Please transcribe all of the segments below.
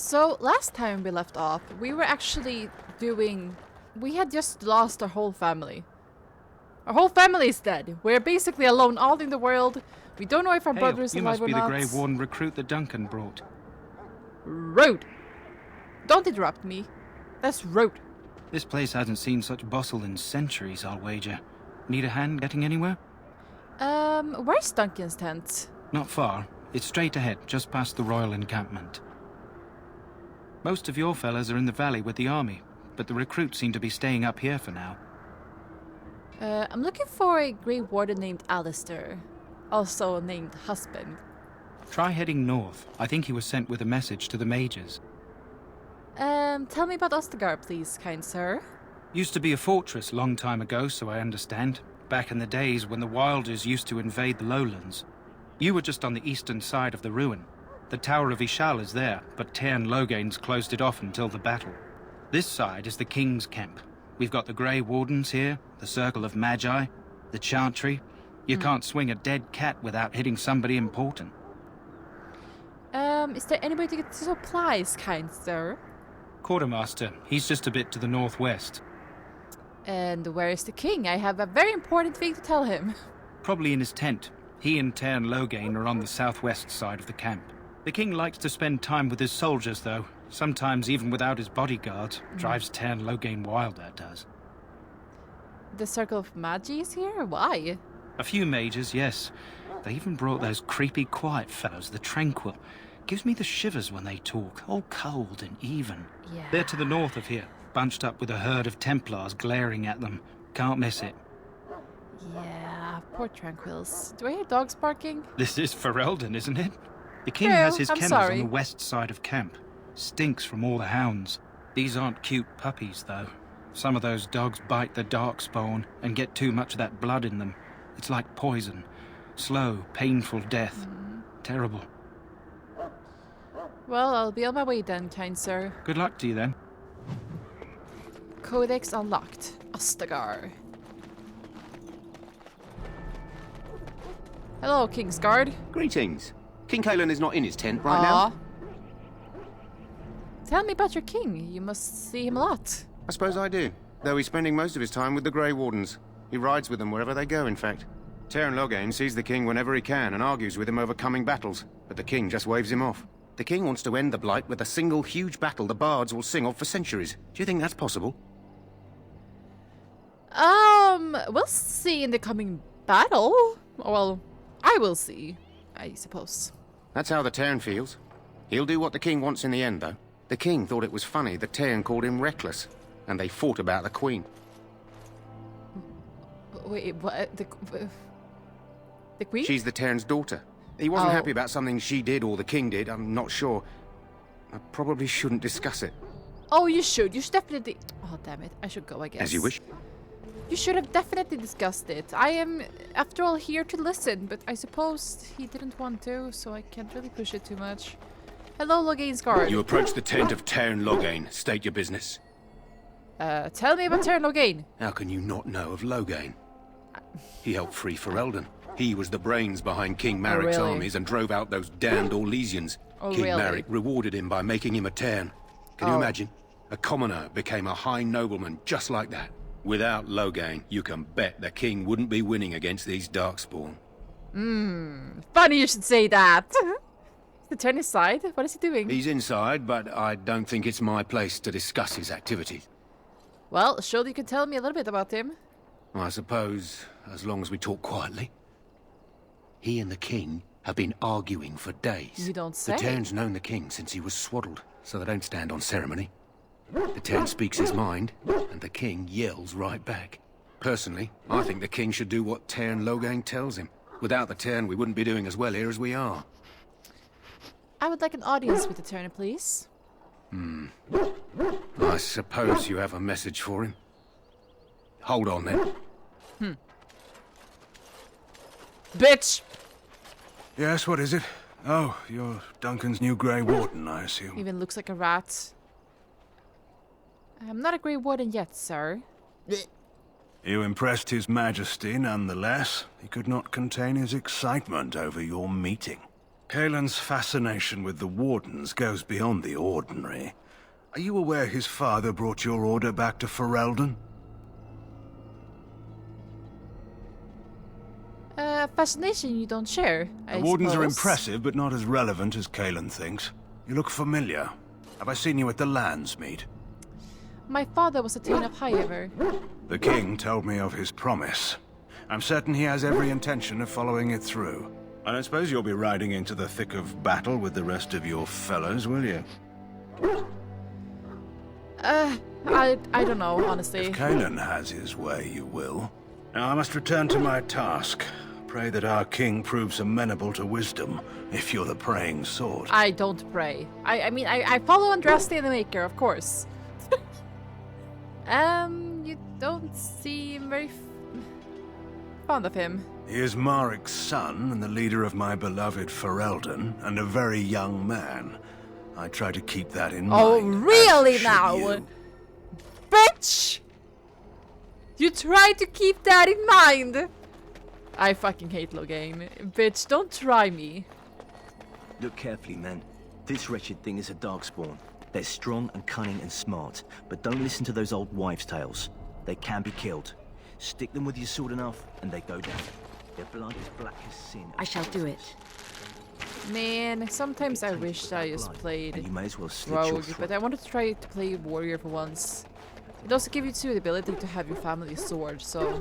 So, last time we left off, we were actually doing... We had just lost our whole family. Our whole family is dead. We're basically alone all in the world. We don't know if our brother is alive or not. You must be the Grey Warden recruit that Duncan brought. Rude! Don't interrupt me. That's rude. This place hasn't seen such bustle in centuries, I'll wager. Need a hand getting anywhere? Where's Duncan's tent? Not far. It's straight ahead, just past the royal encampment. Most of your fellas are in the valley with the army, but the recruits seem to be staying up here for now. I'm looking for a Grey Warden named Alistair, also named Husband. Try heading north. I think he was sent with a message to the mages. Tell me about Ostagar, please, kind sir. Used to be a fortress long time ago, so I understand. Back in the days when the Wilders used to invade the lowlands. You were just on the eastern side of the ruin. The Tower of Ishal is there, but Tairn Logain's closed it off until the battle. This side is the King's camp. We've got the Grey Wardens here, the Circle of Magi, the Chantry. You can't swing a dead cat without hitting somebody important. Is there anybody to get supplies, kind sir? Quartermaster, he's just a bit to the northwest. And where is the king? I have a very important thing to tell him. Probably in his tent. He and Tairn Logain are on the southwest side of the camp. The king likes to spend time with his soldiers, though. Sometimes even without his bodyguards. Drives Tairn Logain wild, that does. The Circle of Magi is here? Why? A few mages, yes. They even brought those creepy quiet fellows, the Tranquil. Gives me the shivers when they talk, all cold and even. Yeah. They're to the north of here, bunched up with a herd of Templars glaring at them. Can't miss it. Yeah, poor Tranquils. Do I hear dogs barking? This is Ferelden, isn't it? The king True, has his I'm kennels sorry. on the west side of camp. Stinks from all the hounds. These aren't cute puppies, though. Some of those dogs bite the darkspawn and get too much of that blood in them. It's like poison. Slow, painful death. Terrible. Well, I'll be on my way then, kind sir. Good luck to you, then. Codex unlocked. Ostagar. Hello, Kingsguard. Greetings. King Kalen is not in his tent right Aw. now. Tell me about your king. You must see him a lot. I suppose I do, though he's spending most of his time with the Grey Wardens. He rides with them wherever they go, in fact. Tairn Logain sees the king whenever he can and argues with him over coming battles, but the king just waves him off. The king wants to end the Blight with a single huge battle the bards will sing of for centuries. Do you think that's possible? We'll see in the coming battle. Well, I will see, I suppose. That's how the Tairn feels. He'll do what the king wants in the end, though. The king thought it was funny that Tairn called him reckless, and they fought about the queen. Wait, what? The queen? She's the Tairn's daughter. He wasn't Oh. happy about something she did or the king did, I'm not sure. I probably shouldn't discuss it. Oh, you should. You should definitely... Oh, damn it. I should go, I guess. As you wish. You should have definitely discussed it. I am, after all, here to listen, but I suppose he didn't want to, so I can't really push it too much. Hello, Logain's guard. You approach the tent of Tairn Logain. State your business. Tell me about Tairn Logain. How can you not know of Logain? He helped free Ferelden. He was the brains behind King Maric's really? armies and drove out those damned Orlesians. Oh, King really? Maric rewarded him by making him a Tairn. Can you Oh. imagine? A commoner became a high nobleman just like that. Without Logain, you can bet the king wouldn't be winning against these Darkspawn. Funny you should say that. To turn his side? What is he doing? He's inside, but I don't think it's my place to discuss his activities. Well, surely you can tell me a little bit about him. I suppose, as long as we talk quietly. He and the king have been arguing for days. You don't say. The Tairn's known the king since he was swaddled, so they don't stand on ceremony. The Tairn speaks his mind, and the king yells right back. Personally, I think the king should do what Tairn Logain tells him. Without the Tairn, we wouldn't be doing as well here as we are. I would like an audience with the Tairn, please. I suppose you have a message for him. Hold on then. Bitch! Yes, what is it? Oh, you're Duncan's new Grey Warden, I assume. Even looks like a rat. I'm not a Grey Warden yet, sir. You impressed His Majesty nonetheless. He could not contain his excitement over your meeting. Kaelin's fascination with the Wardens goes beyond the ordinary. Are you aware his father brought your order back to Ferelden? Fascination you don't share, I The Wardens are suppose. impressive, but not as relevant as Kaelin thinks. You look familiar. Have I seen you at the Lands meet? My father was a Thane of Highever. The king told me of his promise. I'm certain he has every intention of following it through. I don't suppose you'll be riding into the thick of battle with the rest of your fellows, will you? I don't know, honestly. If Kaelin has his way, you will. Now I must return to my task. Pray that our king proves amenable to wisdom, if you're the praying sort. I don't pray. I mean, I follow Andraste the Maker, of course. You don't seem very fond of him. He is Marik's son and the leader of my beloved Ferelden, and a very young man. I try to keep that in mind. Oh, really as should now? you. Bitch! You try to keep that in mind! I fucking hate Loghain. Bitch, don't try me. Look carefully, man. This wretched thing is a darkspawn. They're strong and cunning and smart, but don't listen to those old wives' tales. They can be killed. Stick them with your sword enough, and they go down. Their blood is black as sin. I shall do it. Man, sometimes I wish I just And played you may as well slit your Rogue, throat. but I wanted to try to play Warrior for once. It also gives you too the ability to have your family sword, so...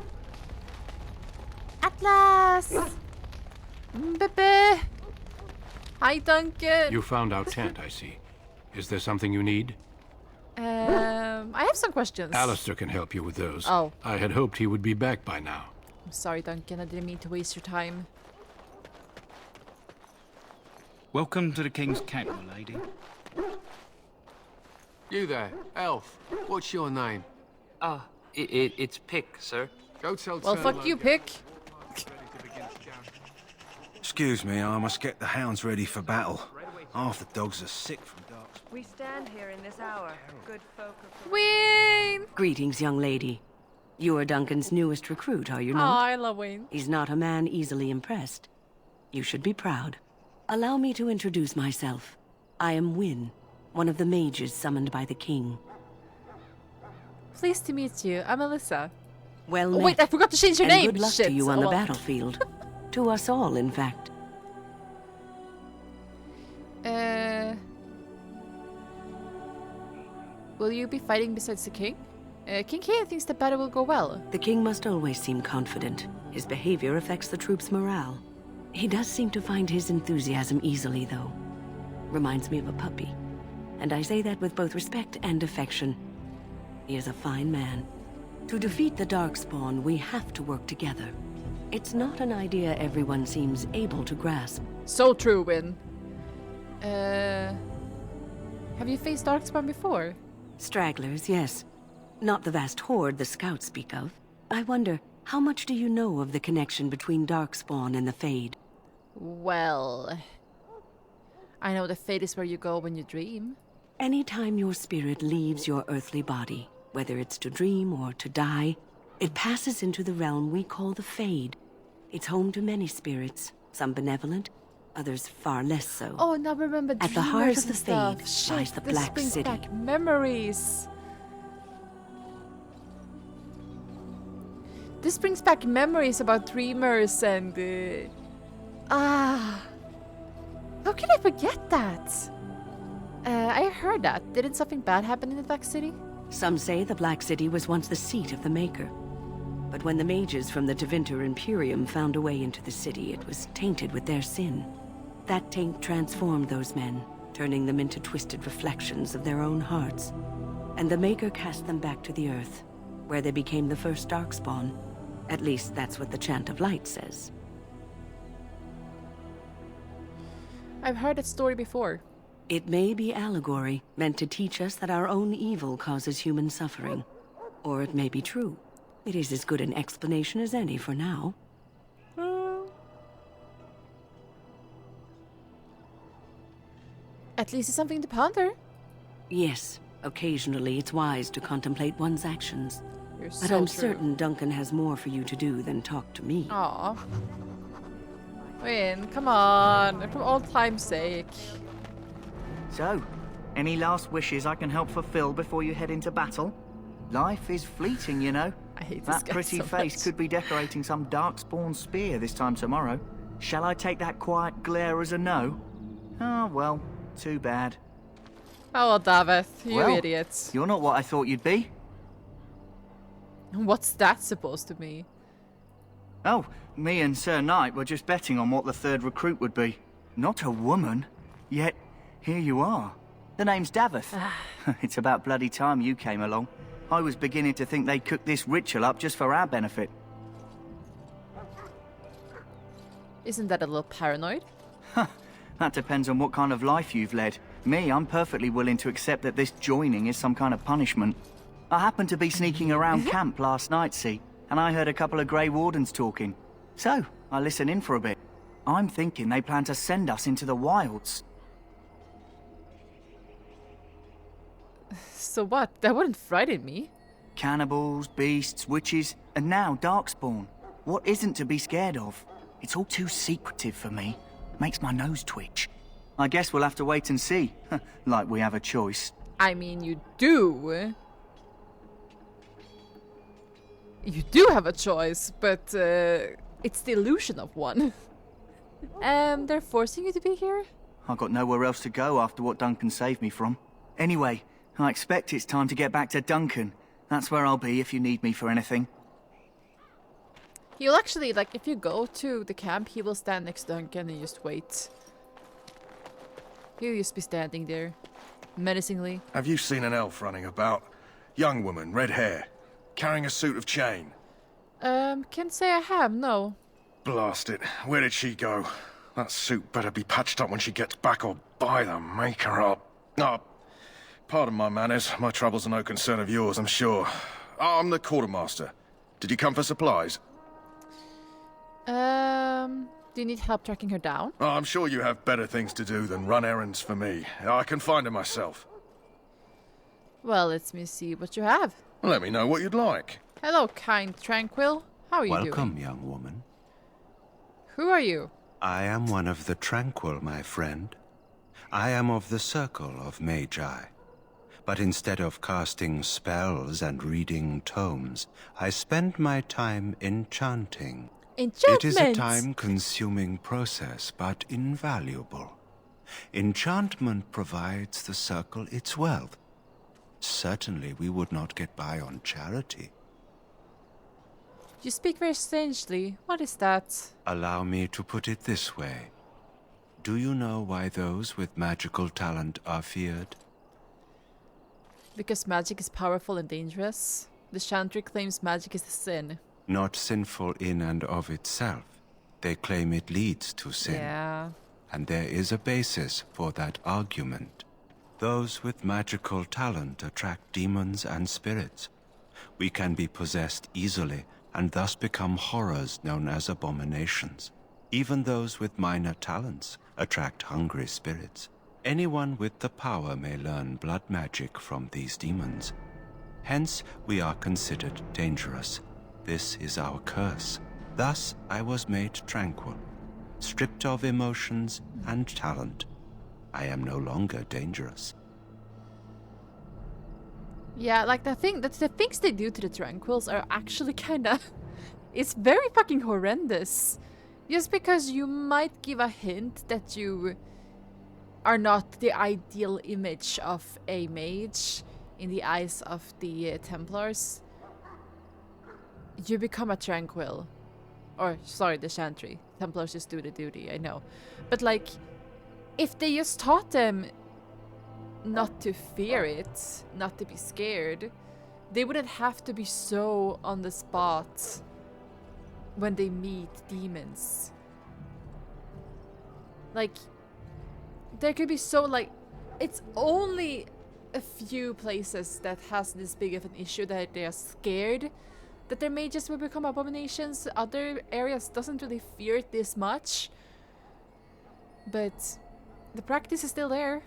Atlas! Pepe! Hi, Duncan! You found our tent, I see. Is there something you need? I have some questions. Alistair can help you with those. Oh. I had hoped he would be back by now. I'm sorry, Duncan. I didn't mean to waste your time. Welcome to the King's Camp, my lady. You there, elf. What's your name? It's Pick, sir. Go tell Well, Turn fuck you, Logan. Pick. Excuse me, I must get the hounds ready for battle. Half the dogs are sick from dark. We stand here in this hour. Good folk of Wayne! Greetings, young lady. You are Duncan's newest recruit, are you Oh, not? I love Wayne. He's not a man easily impressed. You should be proud. Allow me to introduce myself. I am Wynne, one of the mages summoned by the king. Pleased to meet you. I'm Alyssa. Well Oh, met. wait, I forgot to change your and name. good luck Shit. to you on Oh, the well. battlefield. To us all, in fact. Will you be fighting besides the king? King Kane thinks the battle will go well. The king must always seem confident. His behavior affects the troops' morale. He does seem to find his enthusiasm easily, though. Reminds me of a puppy. And I say that with both respect and affection. He is a fine man. To defeat the Darkspawn, we have to work together. It's not an idea everyone seems able to grasp. So true, Win. Have you faced Darkspawn before? Stragglers, yes. Not the vast horde the scouts speak of. I wonder, how much do you know of the connection between Darkspawn and the Fade? Well... I know the fate is where you go when you dream. Anytime your spirit leaves your earthly body, whether it's to dream or to die, it passes into the realm we call the Fade. It's home to many spirits, some benevolent, others far less so. Oh, now remember At the heart dreamers of the and stuff. Fade Shit, lies the this Black brings City. back memories. This brings back memories about dreamers and... How can I forget that? I heard that. Didn't something bad happen in the Black City? Some say the Black City was once the seat of the Maker. But when the mages from the Tevinter Imperium found a way into the city, it was tainted with their sin. That taint transformed those men, turning them into twisted reflections of their own hearts. And the Maker cast them back to the Earth, where they became the first Darkspawn. At least that's what the Chant of Light says. I've heard that story before. It may be allegory, meant to teach us that our own evil causes human suffering. Or it may be true. It is as good an explanation as any for now. At least it's something to ponder. Yes, occasionally it's wise to contemplate one's actions. You're But so I'm true. certain Duncan has more for you to do than talk to me. Aw. Win, come on. For old time's sake. So, any last wishes I can help fulfill before you head into battle? Life is fleeting, you know. I hate this That guy pretty so face much. could be decorating some darkspawn spear this time tomorrow. Shall I take that quiet glare as a no? Oh, well, too bad. Oh, well, David, you Well, idiots. You're not what I thought you'd be. What's that supposed to mean? Oh, me and Sir Knight were just betting on what the third recruit would be. Not a woman, yet here you are. The name's Davith. It's about bloody time you came along. I was beginning to think they cooked this ritual up just for our benefit. Isn't that a little paranoid? That depends on what kind of life you've led. Me, I'm perfectly willing to accept that this joining is some kind of punishment. I happened to be sneaking around camp last night, see, and I heard a couple of Grey Wardens talking. So, I listened in for a bit. I'm thinking they plan to send us into the wilds. So what? That wouldn't frighten me. Cannibals, beasts, witches, and now Darkspawn. What isn't to be scared of? It's all too secretive for me. Makes my nose twitch. I guess we'll have to wait and see. Like we have a choice. I mean, you do. You do have a choice, but it's the illusion of one. They're forcing you to be here? I've got nowhere else to go after what Duncan saved me from. Anyway, I expect it's time to get back to Duncan. That's where I'll be if you need me for anything. He'll actually, like, if you go to the camp, he will stand next to Duncan and just wait. He'll just be standing there, menacingly. Have you seen an elf running about? Young woman, red hair, carrying a suit of chain. Can't say I have, no. Blast it. Where did she go? That suit better be patched up when she gets back, or by the maker up. Oh, pardon my manners. My troubles are no concern of yours, I'm sure. I'm the quartermaster. Did you come for supplies? Do you need help tracking her down? Oh, I'm sure you have better things to do than run errands for me. I can find her myself. Well, let me see what you have. Let me know what you'd like. Hello, kind Tranquil. How are you Welcome, doing? young woman. Who are you? I am one of the Tranquil, my friend. I am of the Circle of Magi. But instead of casting spells and reading tomes, I spend my time enchanting. Enchantment! It is a time-consuming process, but invaluable. Enchantment provides the Circle its wealth. Certainly we would not get by on charity. You speak very strangely. What is that? Allow me to put it this way. Do you know why those with magical talent are feared? Because magic is powerful and dangerous. The Chantry claims magic is a sin. Not sinful in and of itself. They claim it leads to sin. Yeah. And there is a basis for that argument. Those with magical talent attract demons and spirits. We can be possessed easily and thus become horrors known as abominations. Even those with minor talents attract hungry spirits. Anyone with the power may learn blood magic from these demons. Hence, we are considered dangerous. This is our curse. Thus, I was made tranquil, stripped of emotions and talent. I am no longer dangerous. Yeah, like the things they do to the Tranquils are actually kinda... It's very fucking horrendous. Just because you might give a hint that you are not the ideal image of a mage in the eyes of the Templars, you become a Tranquil. Or, sorry, the Chantry. Templars just do the duty, I know. But like, if they just taught them not to fear it, not to be scared, they wouldn't have to be so on the spot when they meet demons. Like, there could be so, like, it's only a few places that has this big of an issue that they are scared that their mages will become abominations. Other areas doesn't really fear it this much. But the practice is still there.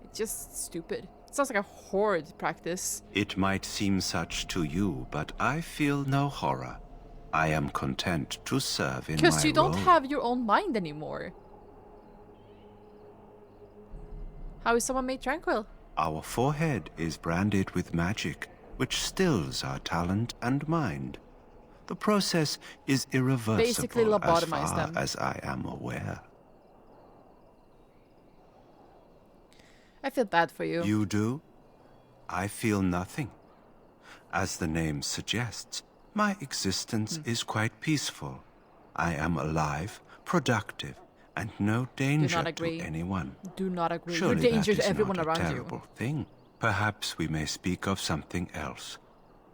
It's just stupid. It sounds like a horde practice. It might seem such to you, but I feel no horror. I am content to serve in my Because you don't role. have your own mind anymore. How is someone made tranquil? Our forehead is branded with magic, which stills our talent and mind. The process is irreversible Basically as lobotomize far them. as I am aware. I feel bad for you. You do? I feel nothing. As the name suggests, my existence is quite peaceful. I am alive, productive, and no danger to agree. anyone. Do not agree. Surely You're a danger that to is everyone not a around terrible thing. Perhaps we may speak of something else.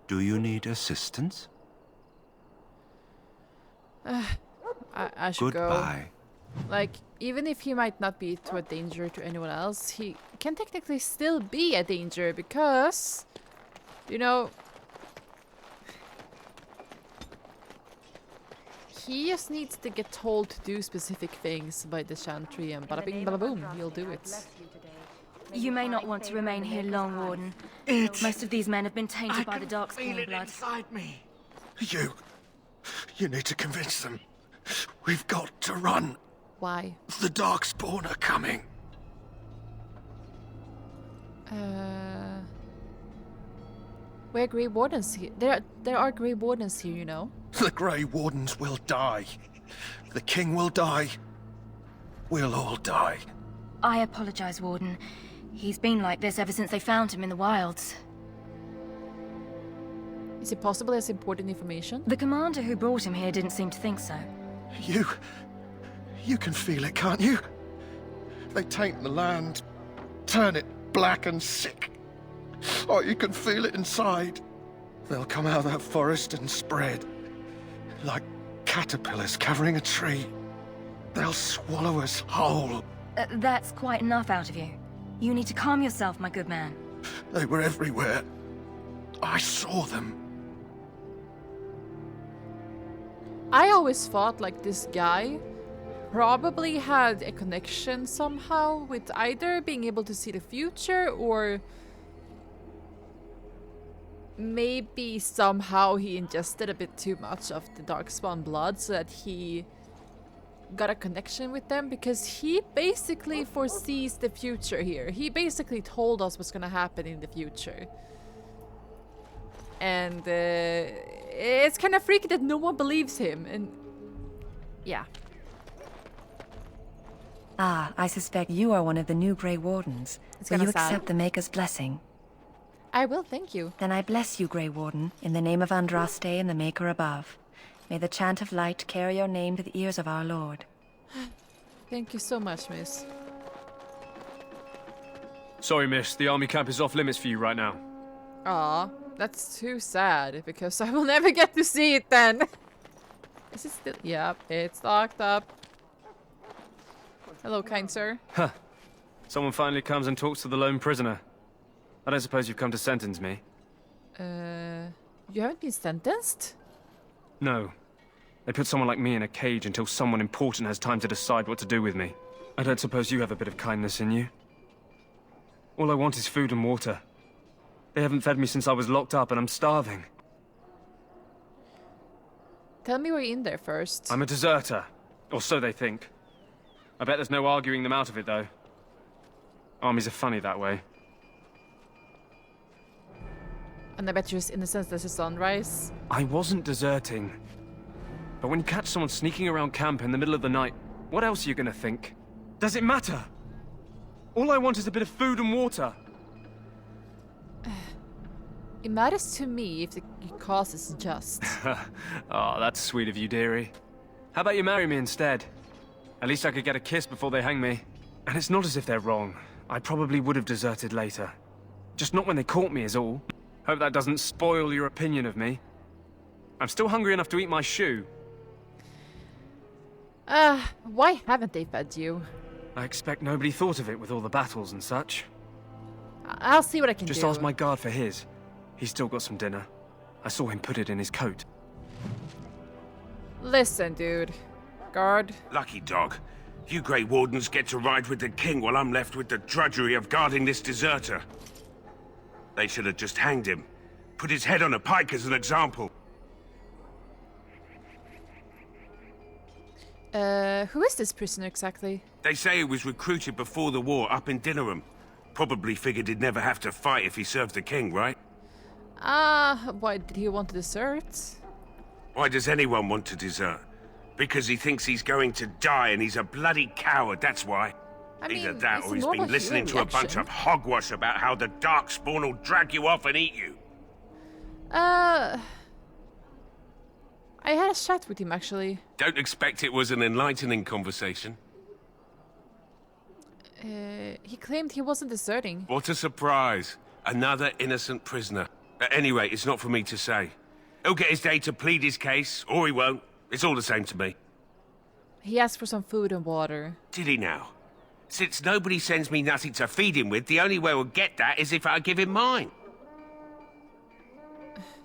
Do you need assistance? you. I should Goodbye. go. Like, even if he might not be to a danger to anyone else, he can technically still be a danger because, you know, he just needs to get told to do specific things by the Chantry, and bada bing bada boom, he'll do it. You may not want to remain here long, Warden. Most of these men have been tainted by the Darkspawn blood. Inside me. You need to convince them. We've got to run. Why? The Darkspawn are coming. We're Grey Wardens here. There are Grey Wardens here, you know. The Grey Wardens will die. The King will die. We'll all die. I apologize, Warden. He's been like this ever since they found him in the wilds. Is it possible it's important information? The commander who brought him here didn't seem to think so. You can feel it, can't you? They taint the land, turn it black and sick. Oh, you can feel it inside. They'll come out of that forest and spread. Like caterpillars covering a tree. They'll swallow us whole. That's quite enough out of you. You need to calm yourself, my good man. They were everywhere. I saw them. I always thought like this guy probably had a connection somehow with either being able to see the future or maybe somehow he ingested a bit too much of the Darkspawn blood so that he got a connection with them, because he basically foresees the future here. He basically told us what's gonna happen in the future. And it's kind of freaky that no one believes him, and yeah. Ah, I suspect you are one of the new Grey Wardens. It's Will you kinda sad. accept the Maker's blessing? I will, thank you. Then I bless you, Grey Warden, in the name of Andraste and the Maker above. May the chant of light carry your name to the ears of our Lord. Thank you so much, miss. Sorry, miss. The army camp is off limits for you right now. Aw, that's too sad, because I will never get to see it then. Is it still? Yep, it's locked up. Hello, kind sir. Huh. Someone finally comes and talks to the lone prisoner. I don't suppose you've come to sentence me? You haven't been sentenced? No. They put someone like me in a cage until someone important has time to decide what to do with me. I don't suppose you have a bit of kindness in you? All I want is food and water. They haven't fed me since I was locked up and I'm starving. Tell me why you're in there first. I'm a deserter. Or so they think. I bet there's no arguing them out of it, though. Armies are funny that way. And I bet you're as innocent as the sunrise. I wasn't deserting. But when you catch someone sneaking around camp in the middle of the night, what else are you gonna think? Does it matter? All I want is a bit of food and water. It matters to me if the cause is just. Oh, that's sweet of you, dearie. How about you marry me instead? At least I could get a kiss before they hang me. And it's not as if they're wrong. I probably would have deserted later. Just not when they caught me is all. Hope that doesn't spoil your opinion of me. I'm still hungry enough to eat my shoe. Why haven't they fed you? I expect nobody thought of it with all the battles and such. I'll see what I can do. Just ask my guard for his. He's still got some dinner. I saw him put it in his coat. Listen, dude. Guard. Lucky dog. You Grey Wardens get to ride with the king while I'm left with the drudgery of guarding this deserter. They should have just hanged him. Put his head on a pike as an example. Who is this prisoner exactly? They say he was recruited before the war up in Dinnerham. Probably figured he'd never have to fight if he served the king, right? Why did he want to desert? Why does anyone want to desert? Because he thinks he's going to die and he's a bloody coward, that's why. Either that or he's been listening to a bunch of hogwash about how the Darkspawn will drag you off and eat you. I had a chat with him, actually. Don't expect it was an enlightening conversation. He claimed he wasn't deserting. What a surprise. Another innocent prisoner. At any rate, it's not for me to say. He'll get his day to plead his case, or he won't. It's all the same to me. He asked for some food and water. Did he now? Since nobody sends me nothing to feed him with, the only way we'll get that is if I give him mine.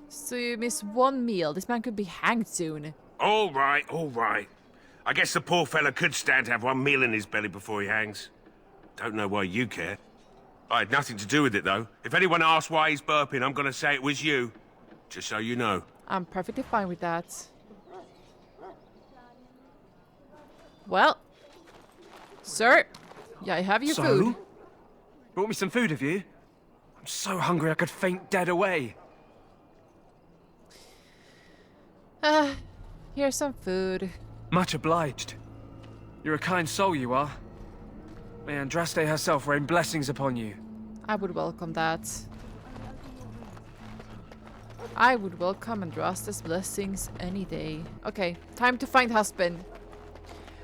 So you miss one meal. This man could be hanged soon. All right, all right. I guess the poor fella could stand to have one meal in his belly before he hangs. Don't know why you care. I had nothing to do with it, though. If anyone asks why he's burping, I'm gonna say it was you. Just so you know. I'm perfectly fine with that. Well, sir, yeah, I have your food. Brought me some food, have you? I'm so hungry I could faint dead away. Here's some food. Much obliged. You're a kind soul, you are. May Andraste herself rain blessings upon you. I would welcome that. I would welcome Andraste's blessings any day. Okay, time to find husband.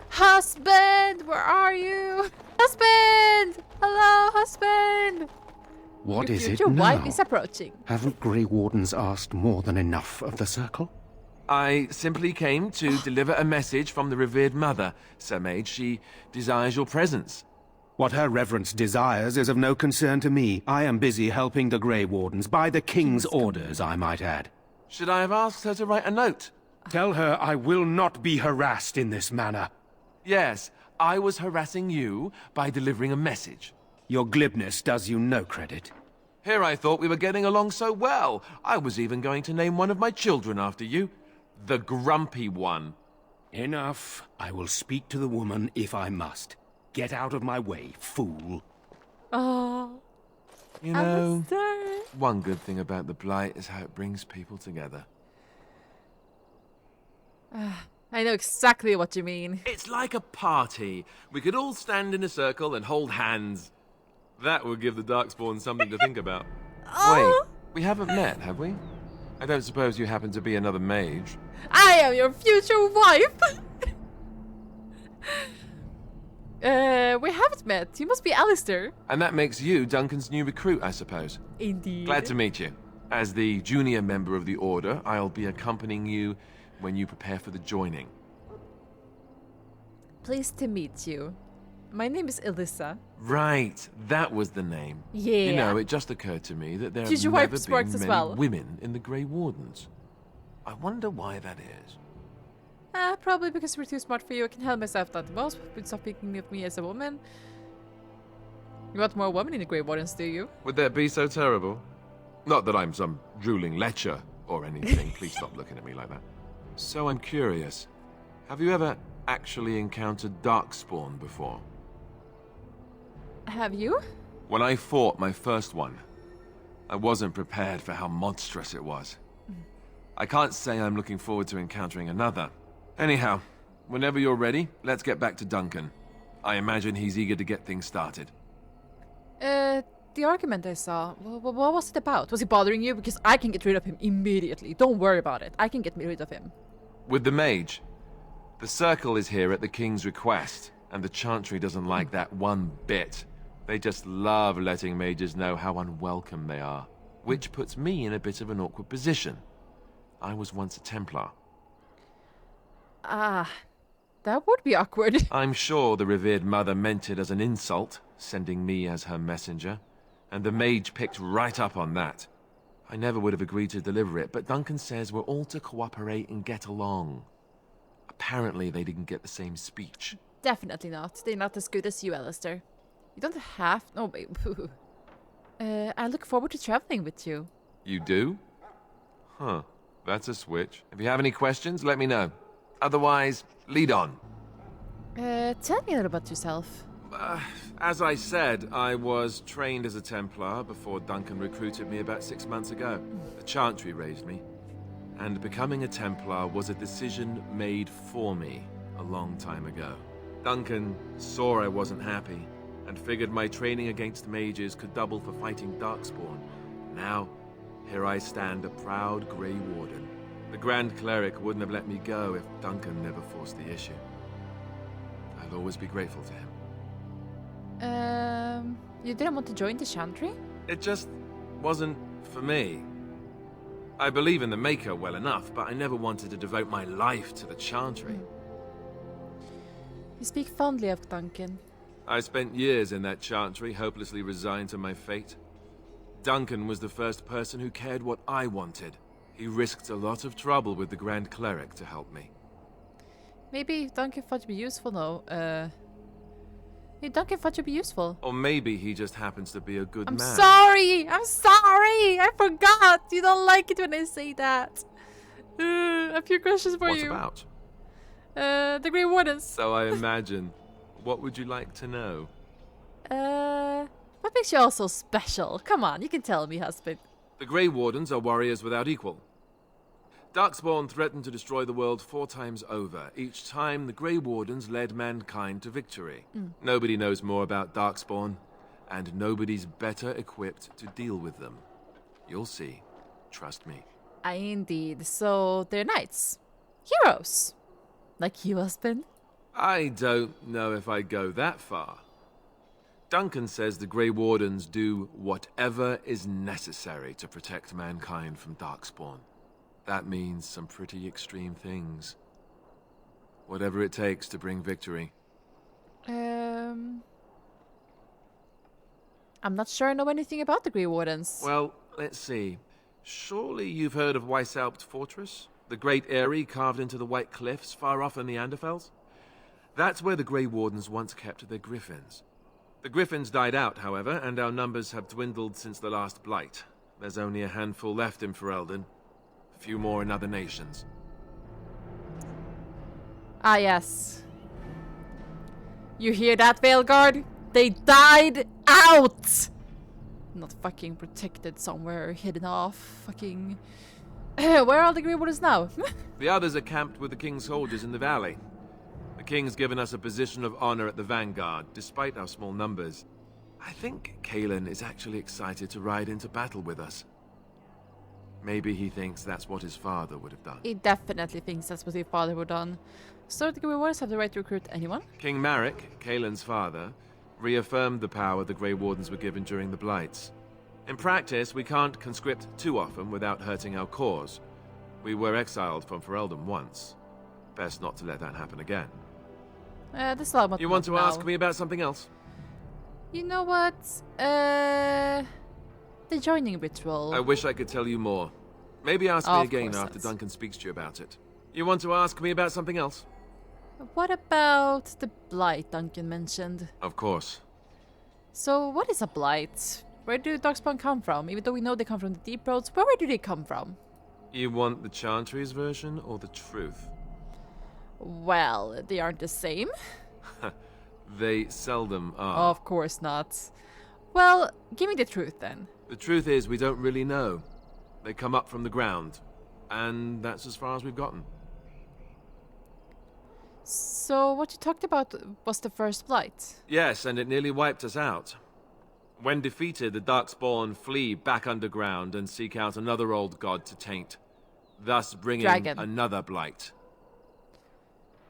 Husband, where are you? Husband! Hello, husband! What is it your now? wife is approaching. Haven't Grey Wardens asked more than enough of the Circle? I simply came to deliver a message from the revered mother, Sir Mage. She desires your presence. What her reverence desires is of no concern to me. I am busy helping the Grey Wardens, by the King's orders, I might add. Should I have asked her to write a note? Tell her I will not be harassed in this manner. Yes, I was harassing you by delivering a message. Your glibness does you no credit. Here I thought we were getting along so well. I was even going to name one of my children after you. The Grumpy One. Enough. I will speak to the woman if I must. Get out of my way, fool. Oh, you know, Alistair. One good thing about the Blight is how it brings people together. I know exactly what you mean. It's like a party. We could all stand in a circle and hold hands. That would give the Darkspawn something to think about. Wait, we haven't met, have we? I don't suppose you happen to be another mage. I am your future wife! We haven't met. You must be Alistair. And that makes you Duncan's new recruit, I suppose. Indeed. Glad to meet you. As the junior member of the Order, I'll be accompanying you when you prepare for the joining. Pleased to meet you. My name is Elissa. Right, that was the name. Yeah. You know, it just occurred to me that there Did have your never wife been works as many well? women in the Grey Wardens. I wonder why that is. Probably because we're too smart for you. I can help myself out the most. But stop thinking of me as a woman. You want more women in the Grey Wardens, do you? Would that be so terrible? Not that I'm some drooling lecher or anything. Please stop looking at me like that. So I'm curious. Have you ever actually encountered Darkspawn before? Have you? When I fought my first one, I wasn't prepared for how monstrous it was. I can't say I'm looking forward to encountering another. Anyhow, whenever you're ready, let's get back to Duncan. I imagine he's eager to get things started. The argument I saw, what was it about? Was he bothering you? Because I can get rid of him immediately. Don't worry about it. I can get rid of him. With the mage, the Circle is here at the King's request, and the Chantry doesn't like that one bit. They just love letting mages know how unwelcome they are, which puts me in a bit of an awkward position. I was once a Templar. That would be awkward. I'm sure the revered mother meant it as an insult, sending me as her messenger, and the mage picked right up on that. I never would have agreed to deliver it, but Duncan says we're all to cooperate and get along. Apparently they didn't get the same speech. Definitely not. They're not as good as you, Alistair. You don't have... No, wait. I look forward to traveling with you. You do? Huh. That's a switch. If you have any questions, let me know. Otherwise, lead on. Tell me a little about yourself. As I said, I was trained as a Templar before Duncan recruited me about 6 months ago. The Chantry raised me. And becoming a Templar was a decision made for me a long time ago. Duncan saw I wasn't happy, and figured my training against mages could double for fighting Darkspawn. Now, here I stand, a proud Grey Warden. The Grand Cleric wouldn't have let me go if Duncan never forced the issue. I'll always be grateful to him. You didn't want to join the Chantry? It just wasn't for me. I believe in the Maker well enough, but I never wanted to devote my life to the Chantry. You speak fondly of Duncan. I spent years in that Chantry, hopelessly resigned to my fate. Duncan was the first person who cared what I wanted. He risked a lot of trouble with the Grand Cleric to help me. Maybe Duncan thought you'd be useful, though. Maybe Duncan thought you'd be useful. Or maybe he just happens to be a good man. I'm sorry! I forgot! You don't like it when I say that. A few questions for you. What about? The Grey Wardens. So I imagine. What would you like to know? What makes you all so special? Come on, you can tell me, husband. The Grey Wardens are warriors without equal. Darkspawn threatened to destroy the world 4 times over. Each time, the Grey Wardens led mankind to victory. Nobody knows more about Darkspawn, and nobody's better equipped to deal with them. You'll see. Trust me. Indeed. So, they're knights. Heroes. Like you, husband. I don't know if I go that far. Duncan says the Grey Wardens do whatever is necessary to protect mankind from Darkspawn. That means some pretty extreme things. Whatever it takes to bring victory. I'm not sure I know anything about the Grey Wardens. Well, let's see. Surely you've heard of Weishaupt Fortress? The great eyrie carved into the White Cliffs far off in the Anderfels? That's where the Grey Wardens once kept their griffins. The griffins died out, however, and our numbers have dwindled since the last blight. There's only a handful left in Ferelden. A few more in other nations. Ah, yes. You hear that, Veilguard? They died out! Not fucking protected somewhere, hidden off, fucking... Where are the Grey Wardens now? The others are camped with the King's soldiers in the valley. The King's given us a position of honor at the vanguard, despite our small numbers. I think Kalen is actually excited to ride into battle with us. Maybe he thinks that's what his father would have done. He definitely thinks that's what his father would have done. So the Grey Wardens have the right to recruit anyone? King Marek, Kalen's father, reaffirmed the power the Grey Wardens were given during the Blights. In practice, we can't conscript too often without hurting our cause. We were exiled from Ferelden once. Best not to let that happen again. You want to ask me about something else? You know what? The joining ritual. I wish I could tell you more. Maybe ask me again after Duncan speaks to you about it. You want to ask me about something else? What about the blight Duncan mentioned? Of course. So, what is a blight? Where do Darkspawn come from? Even though we know they come from the Deep Roads, where do they come from? You want the Chantry's version or the truth? Well, they aren't the same. They seldom are. Of course not. Well, give me the truth then. The truth is, we don't really know. They come up from the ground, and that's as far as we've gotten. So, what you talked about was the first blight? Yes, and it nearly wiped us out. When defeated, the Darkspawn flee back underground and seek out another old god to taint, thus bringing another blight.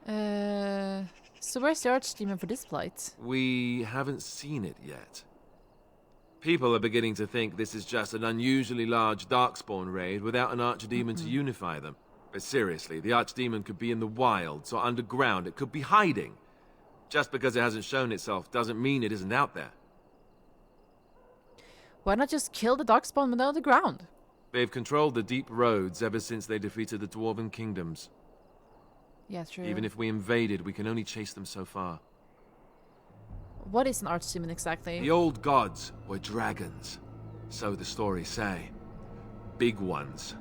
So where's the Archdemon for this blight? We haven't seen it yet. People are beginning to think this is just an unusually large Darkspawn raid without an Archdemon to unify them. But seriously, the Archdemon could be in the wilds or underground. It could be hiding. Just because it hasn't shown itself doesn't mean it isn't out there. Why not just kill the Darkspawn when they're on the ground? They've controlled the deep roads ever since they defeated the Dwarven kingdoms. Yeah, true. Even if we invaded, we can only chase them so far. What is an Archdemon exactly? The old gods were dragons, so the stories say. Big ones.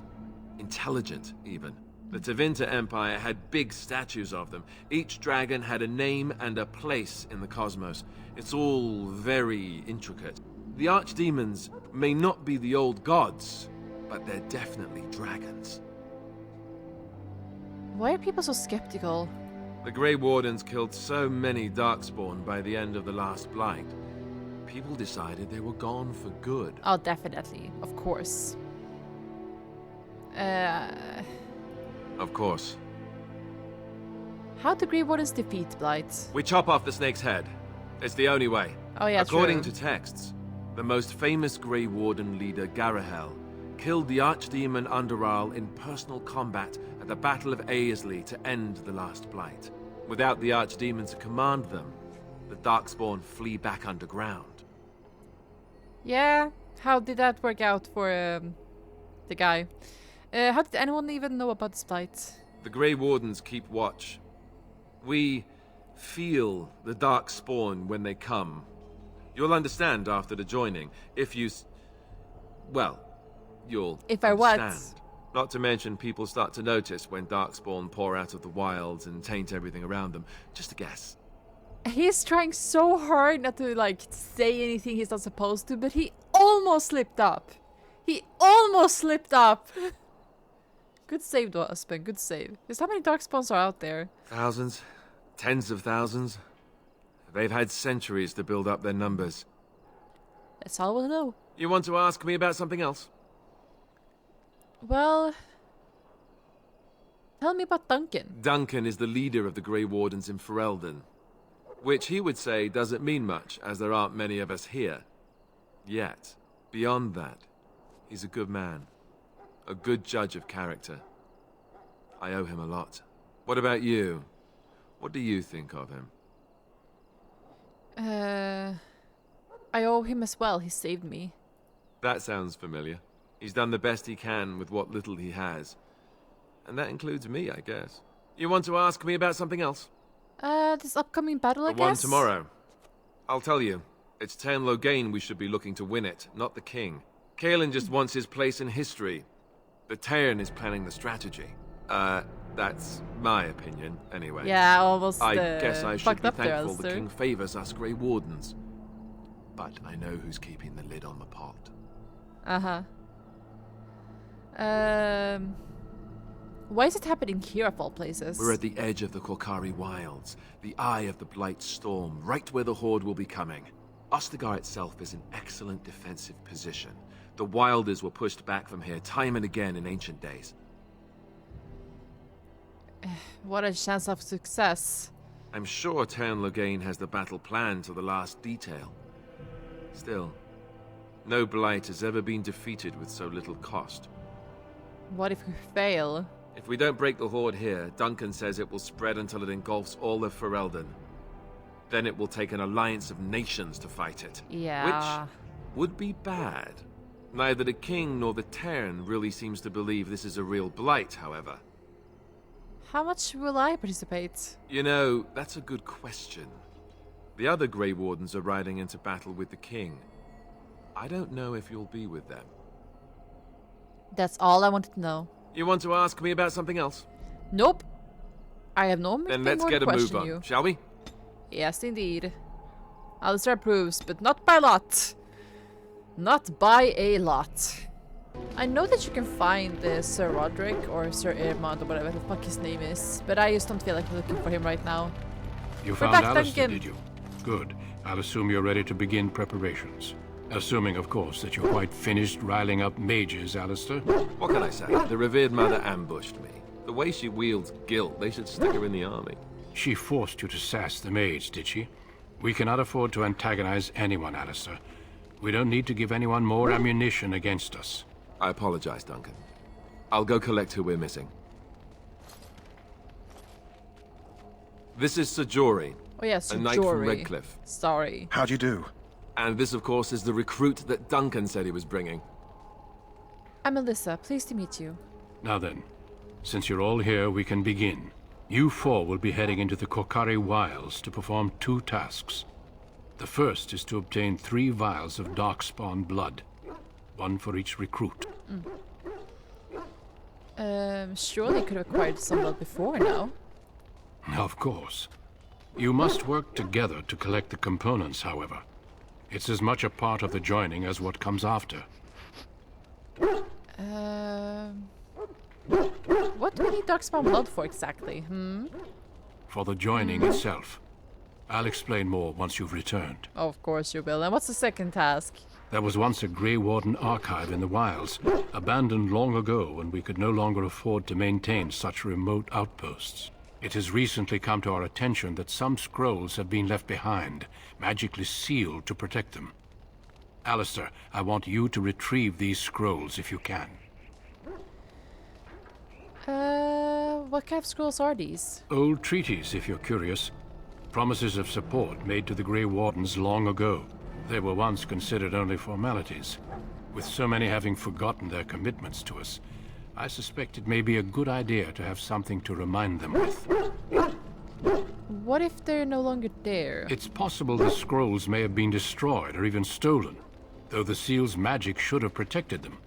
Intelligent, even. The Tevinter Empire had big statues of them. Each dragon had a name and a place in the cosmos. It's all very intricate. The archdemons may not be the old gods, but they're definitely dragons. Why are people so skeptical? The Grey Wardens killed so many Darkspawn by the end of the last Blight. People decided they were gone for good. Oh, definitely. Of course. Of course. How do Grey Wardens defeat Blight? We chop off the snake's head. It's the only way. Oh yeah, According true. to texts, the most famous Grey Warden leader, Garahel, killed the Archdemon Underal in personal combat at the Battle of Aesley to end the last Blight. Without the Archdemon to command them, the Darkspawn flee back underground. Yeah, how did that work out for the guy? How did anyone even know about this Blight? The Grey Wardens keep watch. We feel the Darkspawn when they come. You'll understand after the joining, if you... well, you'll If I understand. Not to mention people start to notice when Darkspawn pour out of the wilds and taint everything around them. Just a guess. He's trying so hard not to, like, say anything he's not supposed to, but he almost slipped up. He almost slipped up! Good save, though, Aspen. Good save. Because how many Darkspawns are out there? Thousands. Tens of thousands. They've had centuries to build up their numbers. That's all we'll know. You want to ask me about something else? Well... tell me about Duncan. Duncan is the leader of the Grey Wardens in Ferelden. Which he would say doesn't mean much, as there aren't many of us here. Yet, beyond that, he's a good man. A good judge of character. I owe him a lot. What about you? What do you think of him? I owe him as well. He saved me. That sounds familiar. He's done the best he can with what little he has. And that includes me, I guess. You want to ask me about something else? This upcoming battle, I The one guess? tomorrow. I'll tell you. It's Tairn Loghain we should be looking to win it, not the king. Caelan just wants his place in history. The Tairn is planning the strategy. That's my opinion, anyway. Yeah, almost I guess I should fucked be up there, thankful the Alistair. king favors us Grey Wardens. But I know who's keeping the lid on the pot. Uh-huh. Why is it happening here of all places? We're at the edge of the Korkari Wilds, the eye of the Blight Storm, right where the Horde will be coming. Ostagar itself is an excellent defensive position. The Wilders were pushed back from here time and again in ancient days. What a chance of success. I'm sure Tairn Loghain has the battle planned to the last detail. Still, no Blight has ever been defeated with so little cost. What if we fail? If we don't break the Horde here, Duncan says it will spread until it engulfs all of Ferelden. Then it will take an alliance of nations to fight it. Yeah. Which would be bad. Neither the king nor the Tairn really seems to believe this is a real Blight, however. How much will I participate? You know, that's a good question. The other Grey Wardens are riding into battle with the king. I don't know if you'll be with them. That's all I wanted to know. You want to ask me about something else? Nope. I have no Then thing let's more get to a move question on, you. shall we? Yes, indeed. Alistair approves, but not by lot. Not by a lot. I know that you can find Sir Roderick or Sir Irmond or whatever the fuck his name is, but I just don't feel like looking for him right now. You We're found back, Alistair, Duncan. did you? Good. I'll assume you're ready to begin preparations. Assuming, of course, that you're quite finished riling up mages, Alistair. What can I say? The revered mother ambushed me. The way she wields guilt, they should stick her in the army. She forced you to sass the mage, did she? We cannot afford to antagonize anyone, Alistair. We don't need to give anyone more ammunition against us. I apologize, Duncan. I'll go collect who we're missing. This is Sir Jory, Oh yes, a knight from Redcliffe. Sorry. How'd you do? And this, of course, is the recruit that Duncan said he was bringing. I'm Alyssa. Pleased to meet you. Now then, since you're all here, we can begin. You four will be heading into the Korkari Wilds to perform 2 tasks. The first is to obtain 3 vials of Darkspawn blood, 1 for each recruit. Surely could have acquired some blood before now. Of course. You must work together to collect the components, however. It's as much a part of the joining as what comes after. What do we need Darkspawn blood for exactly? For the joining itself. I'll explain more once you've returned. Oh, of course you will. And what's the second task? There was once a Grey Warden archive in the wilds, abandoned long ago when we could no longer afford to maintain such remote outposts. It has recently come to our attention that some scrolls have been left behind, magically sealed to protect them. Alistair, I want you to retrieve these scrolls if you can. What kind of scrolls are these? Old treaties, if you're curious. Promises of support made to the Grey Wardens long ago. They were once considered only formalities. With so many having forgotten their commitments to us, I suspect it may be a good idea to have something to remind them with. What if they're no longer there? It's possible the scrolls may have been destroyed or even stolen, though the seal's magic should have protected them.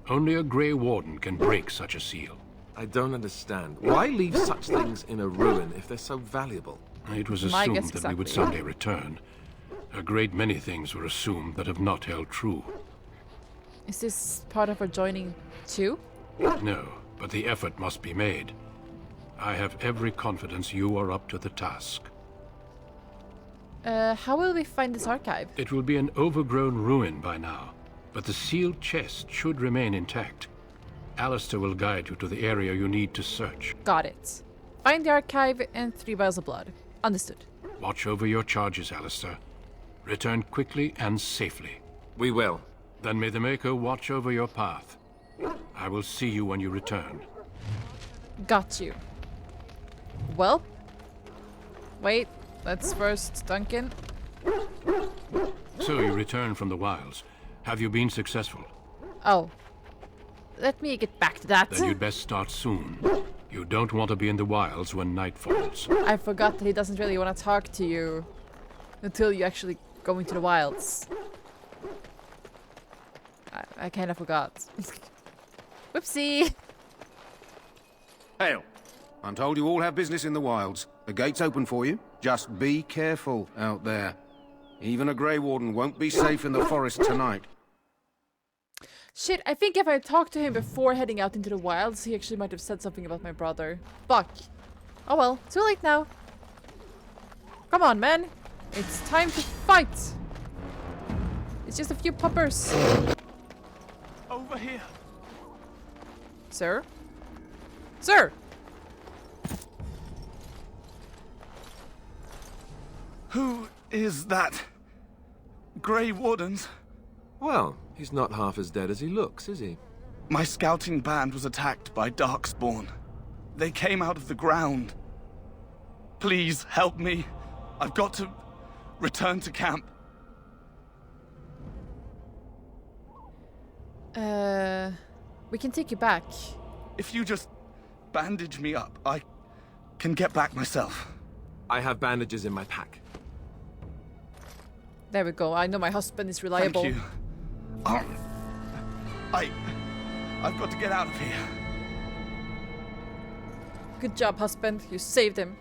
Only a Grey Warden can break such a seal. I don't understand. Why leave such things in a ruin if they're so valuable? It was assumed that we would someday return. A great many things were assumed that have not held true. Is this part of our joining too? No, but the effort must be made. I have every confidence you are up to the task. How will we find this archive? It will be an overgrown ruin by now, but the sealed chest should remain intact. Alistair will guide you to the area you need to search. Got it. Find the archive and 3 vials of blood. Understood. Watch over your charges, Alistair. Return quickly and safely. We will. Then may the Maker watch over your path. I will see you when you return. Got you. Well, wait. Let's first Duncan. So you return from the wilds. Have you been successful? Oh. Let me get back to that. Then you'd best start soon. You don't want to be in the wilds when night falls. I forgot that he doesn't really want to talk to you until you actually go into the wilds. I kind of forgot. Whoopsie! Hail! I'm told you all have business in the wilds. The gate's open for you. Just be careful out there. Even a Grey Warden won't be safe in the forest tonight. Shit, I think if I talked to him before heading out into the wilds, he actually might have said something about my brother. Fuck. Oh well, too late now. Come on, man. It's time to fight. It's just a few puppers. Over here. Sir? Sir! Who is that? Grey Wardens? Well, he's not half as dead as he looks, is he? My scouting band was attacked by Darkspawn. They came out of the ground. Please help me. I've got to return to camp. We can take you back. If you just bandage me up, I can get back myself. I have bandages in my pack. There we go. I know my husband is reliable. Thank you. I've got to get out of here. Good job, husband. You saved him.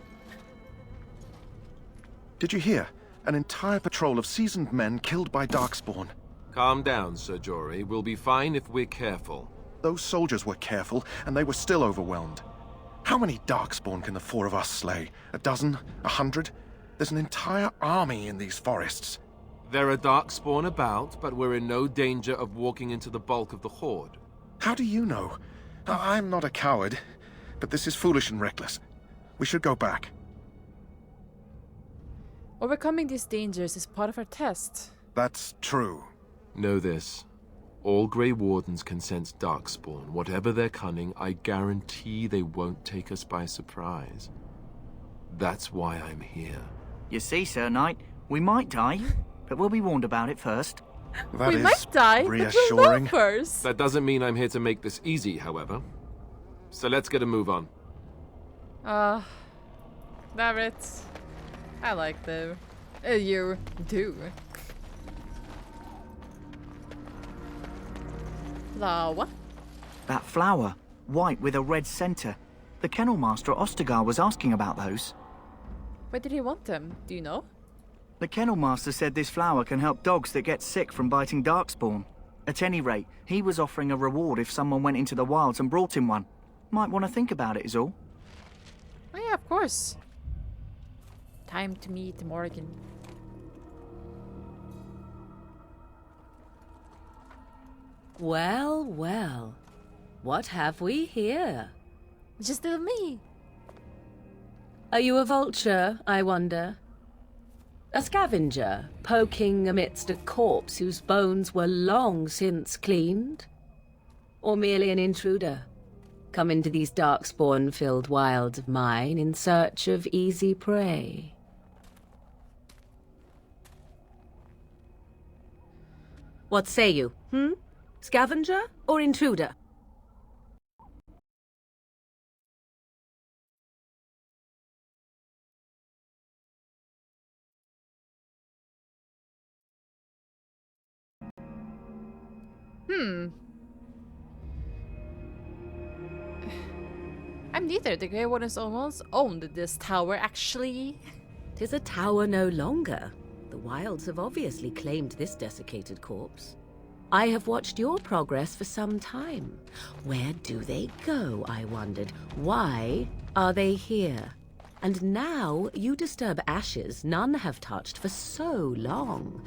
Did you hear? An entire patrol of seasoned men killed by Darkspawn. Calm down, Sir Jory. We'll be fine if we're careful. Those soldiers were careful, and they were still overwhelmed. How many Darkspawn can the 4 of us slay? A dozen? 100? There's an entire army in these forests. There are Darkspawn about, but we're in no danger of walking into the bulk of the Horde. How do you know? I'm not a coward, but this is foolish and reckless. We should go back. Overcoming these dangers is part of our test. That's true. Know this. All Grey Wardens can sense Darkspawn. Whatever their cunning, I guarantee they won't take us by surprise. That's why I'm here. You see, Sir Knight, we might die, but we'll be warned about it first. That we might die, reassuring. But we'll know first. That doesn't mean I'm here to make this easy, however. So let's get a move on. Damn it. I like them. You do. That flower. white with a red center. The kennel master at Ostagar was asking about those. Why did he want them? Do you know? The kennel master said this flower can help dogs that get sick from biting darkspawn. At any rate, he was offering a reward if someone went into the wilds and brought him one. Might want to think about it is all. Oh yeah, of course. Time to meet Morgan. Well, well. What have we here? Just little me. Are you a vulture, I wonder? A scavenger, poking amidst a corpse whose bones were long since cleaned? Or merely an intruder, come into these darkspawn-filled wilds of mine in search of easy prey? What say you, Scavenger or intruder? I'm neither. The Grey Wardens almost owned this tower, actually. 'Tis a tower no longer. The wilds have obviously claimed this desiccated corpse. I have watched your progress for some time. Where do they go, I wondered? Why are they here? And now you disturb ashes none have touched for so long.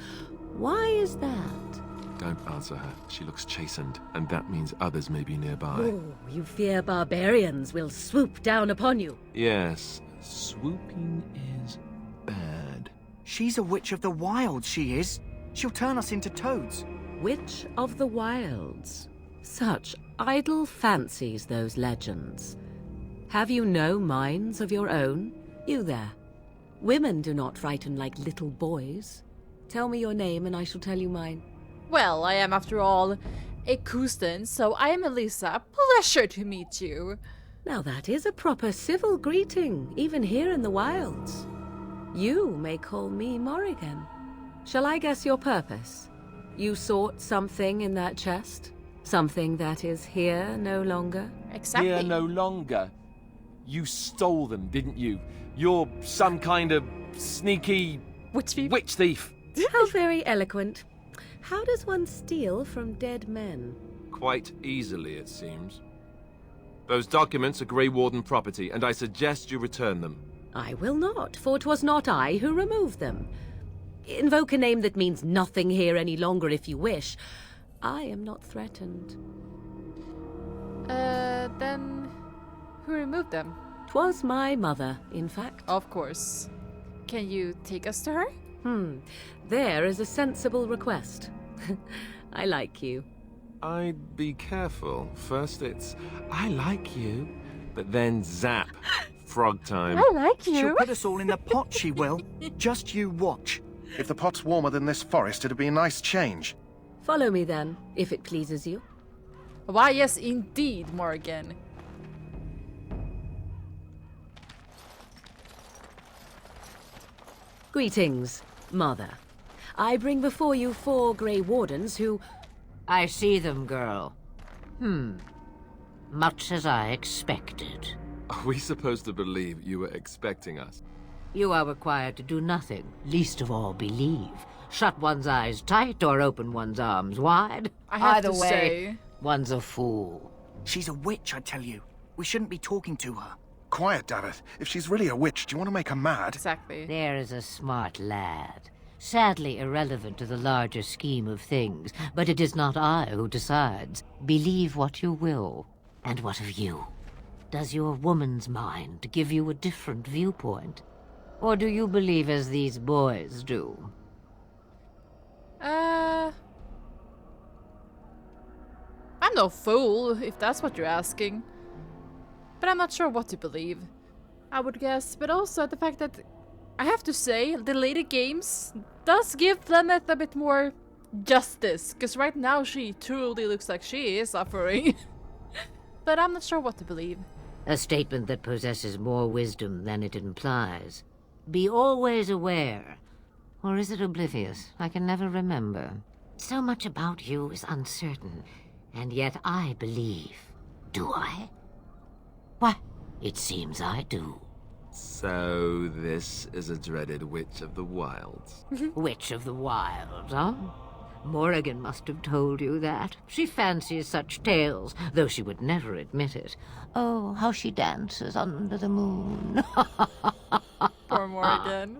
Why is that? Don't answer her. She looks chastened, and that means others may be nearby. Oh, you fear barbarians will swoop down upon you. Yes, swooping is bad. She's a witch of the wilds, she is. She'll turn us into toads. Witch of the wilds. Such idle fancies, those legends. Have you no minds of your own? You there. Women do not frighten like little boys. Tell me your name and I shall tell you mine. Well, I am, after all, a Kustan, so I am Elisa. Pleasure to meet you. Now that is a proper civil greeting, even here in the wilds. You may call me Morrigan. Shall I guess your purpose? You sought something in that chest? Something that is here no longer? Exactly. Here no longer. You stole them, didn't you? You're some kind of sneaky... Witch thief. Witch thief. How very eloquent. How does one steal from dead men? Quite easily, it seems. Those documents are Grey Warden property, and I suggest you return them. I will not, for 'twas not I who removed them. Invoke a name that means nothing here any longer if you wish. I am not threatened. Then who removed them? 'Twas my mother, in fact. Of course. Can you take us to her? There is a sensible request. I like you. I'd be careful. First it's, I like you, but then zap. Frog time. I like you. She'll put us all in the pot, she will. Just you watch. If the pot's warmer than this forest, it'd be a nice change. Follow me then, if it pleases you. Why, yes, indeed, Morgan. Greetings, Mother. I bring before you 4 Grey Wardens who... I see them, girl. Much as I expected. Are we supposed to believe you were expecting us? You are required to do nothing, least of all believe. Shut one's eyes tight or open one's arms wide. I have Either to way, say... one's a fool. She's a witch, I tell you. We shouldn't be talking to her. Quiet, Davith. If she's really a witch, do you want to make her mad? Exactly. There is a smart lad. Sadly irrelevant to the larger scheme of things, but it is not I who decides. Believe what you will. And what of you? Does your woman's mind give you a different viewpoint? Or do you believe as these boys do? I'm no fool, if that's what you're asking. But I'm not sure what to believe. I would guess, but also the fact that I have to say, the later games does give Flemeth a bit more justice, because right now she truly looks like she is suffering. But I'm not sure what to believe. A statement that possesses more wisdom than it implies. Be always aware. Or is it oblivious? I can never remember. So much about you is uncertain, and yet I believe. Do I? Why, it seems I do. So this is a dreaded Witch of the Wilds. Witch of the Wilds, huh? Morrigan must have told you that. She fancies such tales, though she would never admit it. Oh, how she dances under the moon. Poor Morrigan.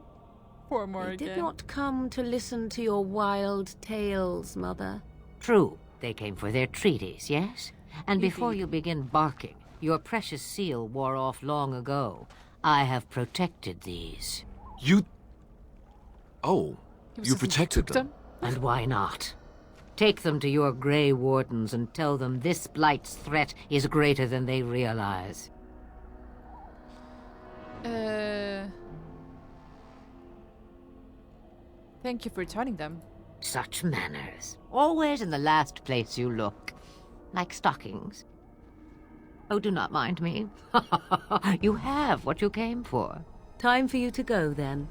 Poor They Morrigan. did not come to listen to your wild tales, Mother. True, they came for their treaties, yes? And before you begin barking, your precious seal wore off long ago. I have protected these. You... Oh, you protected them? And why not? Take them to your Grey Wardens and tell them this Blight's threat is greater than they realize. Thank you for returning them. Such manners. Always in the last place you look. Like stockings. Oh, do not mind me. You have what you came for. Time for you to go, then.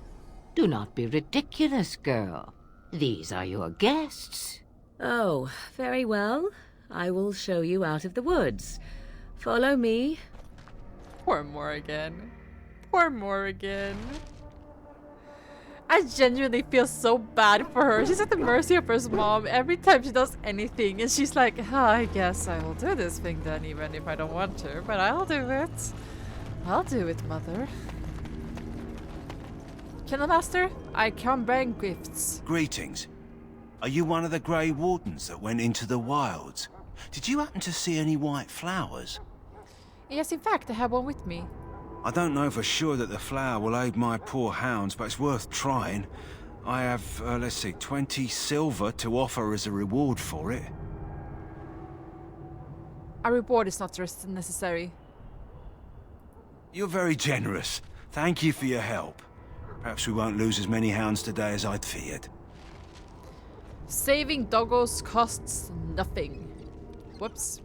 Do not be ridiculous, girl. These are your guests. Oh, very well. I will show you out of the woods. Follow me. Poor Morrigan. Poor Morrigan. I genuinely feel so bad for her. She's at the mercy of her mom every time she does anything. And she's like, oh, I guess I will do this thing then, even if I don't want to. But I'll do it. I'll do it, mother. Master, I come bring gifts. Greetings. Are you one of the Grey Wardens that went into the wilds? Did you happen to see any white flowers? Yes, in fact, I have one with me. I don't know for sure that the flower will aid my poor hounds, but it's worth trying. I have, let's see, 20 silver to offer as a reward for it. A reward is not necessary. You're very generous. Thank you for your help. Perhaps we won't lose as many hounds today as I'd feared. Saving doggos costs nothing. Whoops.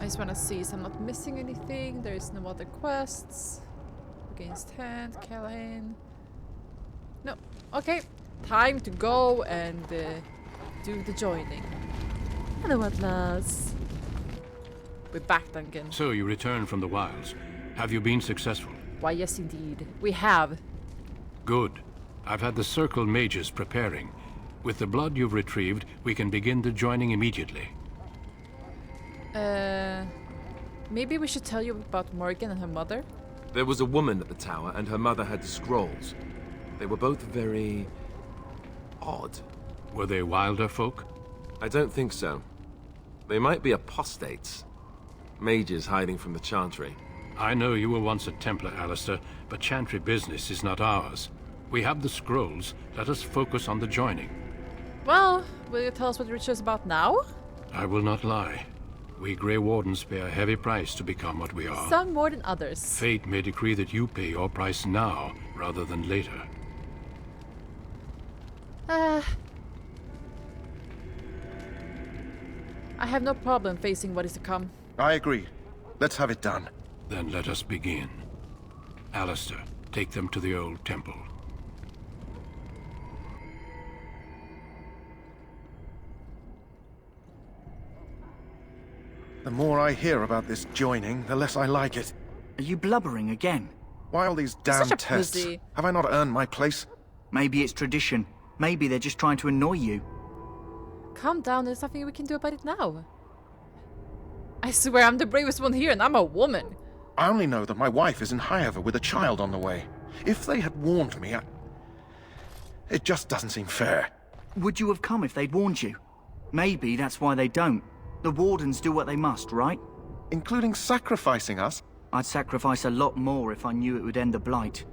I just want to see so I'm not missing anything. There is no other quests. Against hand, Callahan. No. Okay. Time to go and do the joining. Hello, Atlas. We're back, Duncan. So you returned from the wilds. Have you been successful? Why, yes, indeed. We have. Good. I've had the Circle mages preparing. With the blood you've retrieved, we can begin the joining immediately. Maybe we should tell you about Morrigan and her mother? There was a woman at the tower, and her mother had the scrolls. They were both very... odd. Were they wilder folk? I don't think so. They might be apostates. Mages hiding from the Chantry. I know you were once a Templar, Alistair, but Chantry business is not ours. We have the scrolls. Let us focus on the joining. Well, will you tell us what the ritual is about now? I will not lie. We Grey Wardens pay a heavy price to become what we are. Some more than others. Fate may decree that you pay your price now, rather than later. I have no problem facing what is to come. I agree. Let's have it done. Then let us begin. Alistair, take them to the old temple. The more I hear about this joining, the less I like it. Are you blubbering again? Why all these damn tests? pussy. Have I not earned my place? Maybe it's tradition. Maybe they're just trying to annoy you. Calm down, there's nothing we can do about it now. I swear I'm the bravest one here and I'm a woman. I only know that my wife is in Highever with a child on the way. If they had warned me, it just doesn't seem fair. Would you have come if they'd warned you? Maybe that's why they don't. The Wardens do what they must, right? Including sacrificing us? I'd sacrifice a lot more if I knew it would end the Blight.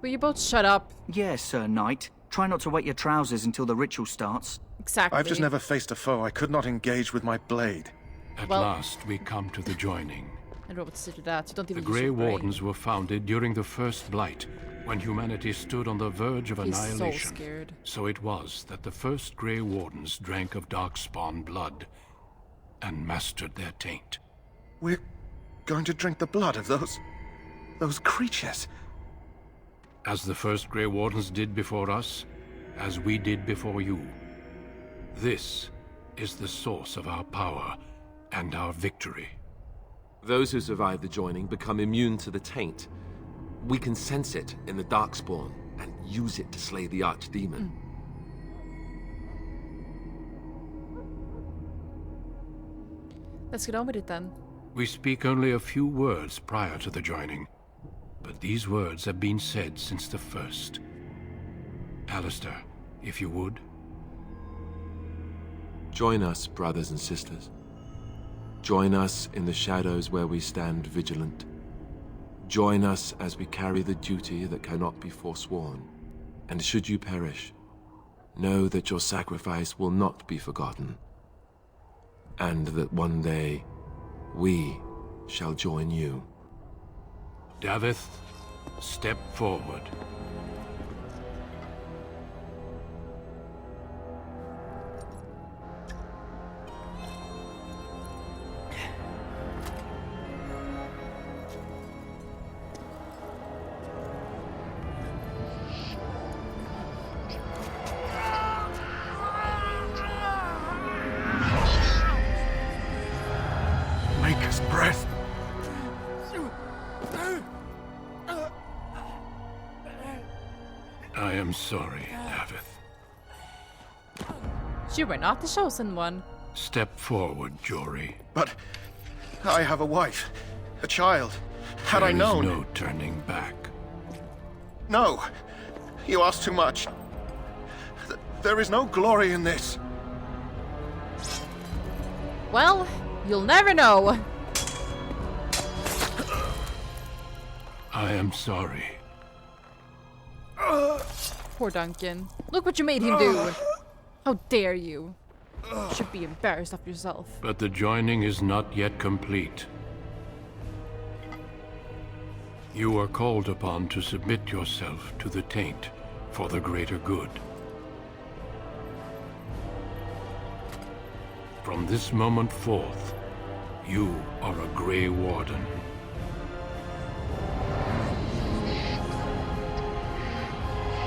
Will you both shut up? Yes, Sir Knight. Try not to wet your trousers until the ritual starts. Exactly. I've just never faced a foe I could not engage with my blade. At Well- last, we come to the joining. I don't know what to say to that. You don't The even Grey use your brain. Wardens were founded during the First Blight, when humanity stood on the verge of He's so annihilation. scared. So it was that the first Grey Wardens drank of Darkspawn blood and mastered their taint. We're going to drink the blood of those creatures. As the first Grey Wardens did before us, as we did before you. This is the source of our power and our victory. Those who survive the joining become immune to the taint. We can sense it in the Darkspawn and use it to slay the archdemon. Let's get on with it then. We speak only a few words prior to the joining, but these words have been said since the first. Alistair, if you would. Join us, brothers and sisters. Join us in the shadows where we stand vigilant. Join us as we carry the duty that cannot be forsworn. And should you perish, know that your sacrifice will not be forgotten. And that one day, we shall join you. Davith, step forward. Maker's breath. I am sorry, Davith. You were not the chosen one. Step forward, Jory. But I have a wife, a child. Had I known... There is no turning back. No! You ask too much. There is no glory in this. Well, you'll never know. I am sorry. Poor Duncan. Look what you made him do. How dare you. You should be embarrassed of yourself. But the joining is not yet complete. You are called upon to submit yourself to the taint for the greater good. From this moment forth, you are a Grey Warden.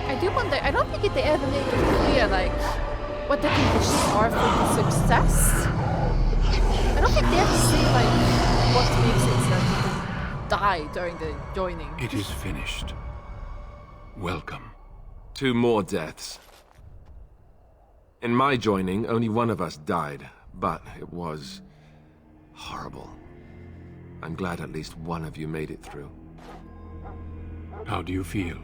I do wonder, I don't think they ever make it clear, like, what the conditions are for the success. I don't think they ever say, like, what makes it so that people die during the joining. It is finished. Welcome. 2 more deaths. In my joining, only one of us died, but it was horrible. I'm glad at least one of you made it through. How do you feel?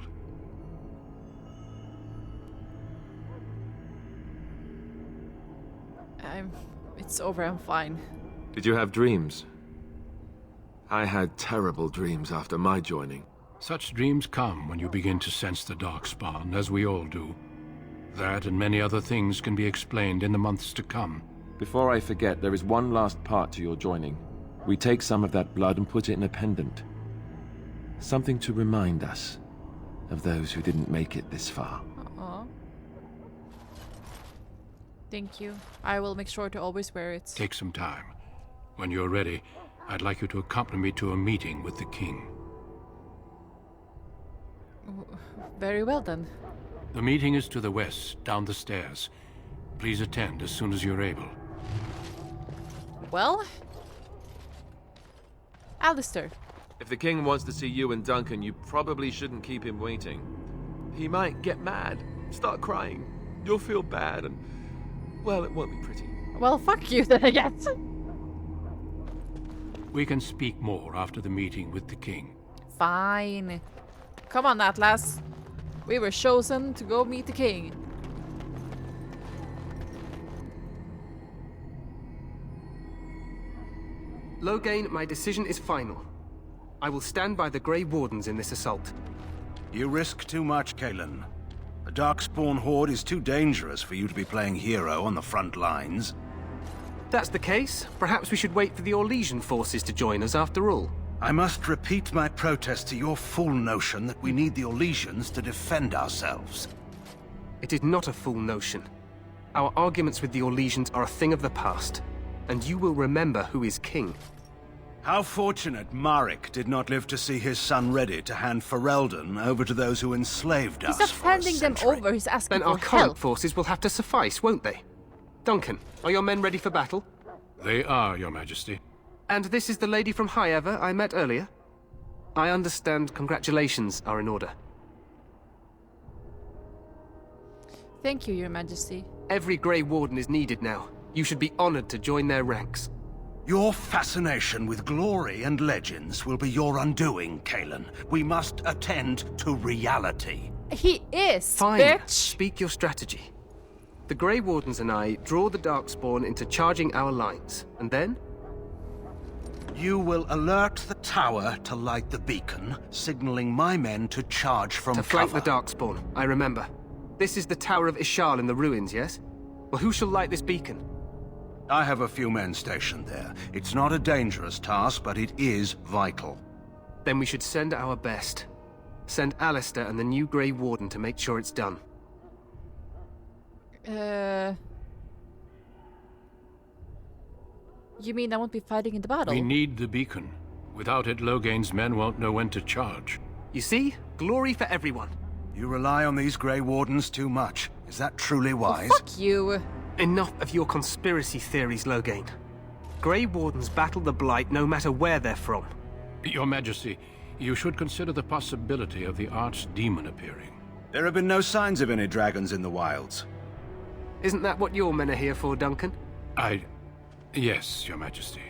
It's over, I'm fine. Did you have dreams? I had terrible dreams after my joining. Such dreams come when you begin to sense the Darkspawn, as we all do. That and many other things can be explained in the months to come. Before I forget, there is one last part to your joining. We take some of that blood and put it in a pendant. Something to remind us of those who didn't make it this far. Thank you. I will make sure to always wear it. Take some time. When you're ready, I'd like you to accompany me to a meeting with the king. Very well then. The meeting is to the west, down the stairs. Please attend as soon as you're able. Well, Alistair. If the king wants to see you and Duncan, you probably shouldn't keep him waiting. He might get mad, start crying. You'll feel bad and... well, it won't be pretty. Well, fuck you then, I guess. We can speak more after the meeting with the king. Fine. Come on, Atlas. We were chosen to go meet the king. Loghain, my decision is final. I will stand by the Grey Wardens in this assault. You risk too much, Kalen. The Darkspawn horde is too dangerous for you to be playing hero on the front lines. That's the case. Perhaps we should wait for the Orlesian forces to join us after all. I must repeat my protest to your fool notion that we need the Orlesians to defend ourselves. It is not a fool notion. Our arguments with the Orlesians are a thing of the past, and you will remember who is king. How fortunate Marek did not live to see his son ready to hand Ferelden over to those who enslaved us. He's not handing them over, he's asking Then for our current help. forces will have to suffice, won't they? Duncan, are your men ready for battle? They are, Your Majesty. And this is the lady from High Ever I met earlier? I understand congratulations are in order. Thank you, Your Majesty. Every Grey Warden is needed now. You should be honored to join their ranks. Your fascination with glory and legends will be your undoing, Kalen. We must attend to reality. He is, Fine. bitch. Speak your strategy. The Grey Wardens and I draw the Darkspawn into charging our lines, and then? You will alert the tower to light the beacon, signaling my men to charge from To flank cover. the Darkspawn, I remember. This is the Tower of Ishal in the ruins, yes? Well, who shall light this beacon? I have a few men stationed there. It's not a dangerous task, but it is vital. Then we should send our best. Send Alistair and the new Grey Warden to make sure it's done. You mean I won't be fighting in the battle? We need the beacon. Without it, Loghain's men won't know when to charge. You see? Glory for everyone. You rely on these Grey Wardens too much. Is that truly wise? Fuck you. Enough of your conspiracy theories, Loghain. Grey Wardens battle the Blight no matter where they're from. Your Majesty, you should consider the possibility of the archdemon appearing. There have been no signs of any dragons in the wilds. Isn't that what your men are here for, Duncan? Yes, Your Majesty.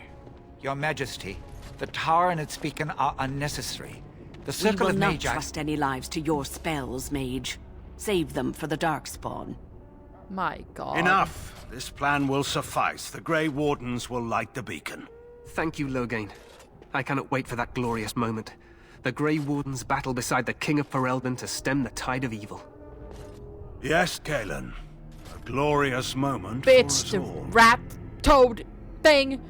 Your Majesty, the tower and its beacon are unnecessary. The circle we of will not magi... trust any lives to your spells, mage. Save them for the Darkspawn. My god. Enough! This plan will suffice. The Grey Wardens will light the beacon. Thank you, Loghain. I cannot wait for that glorious moment. The Grey Wardens battle beside the King of Ferelden to stem the tide of evil. Yes, Kalen. A glorious moment Bitch, for the us all. rat toad thing.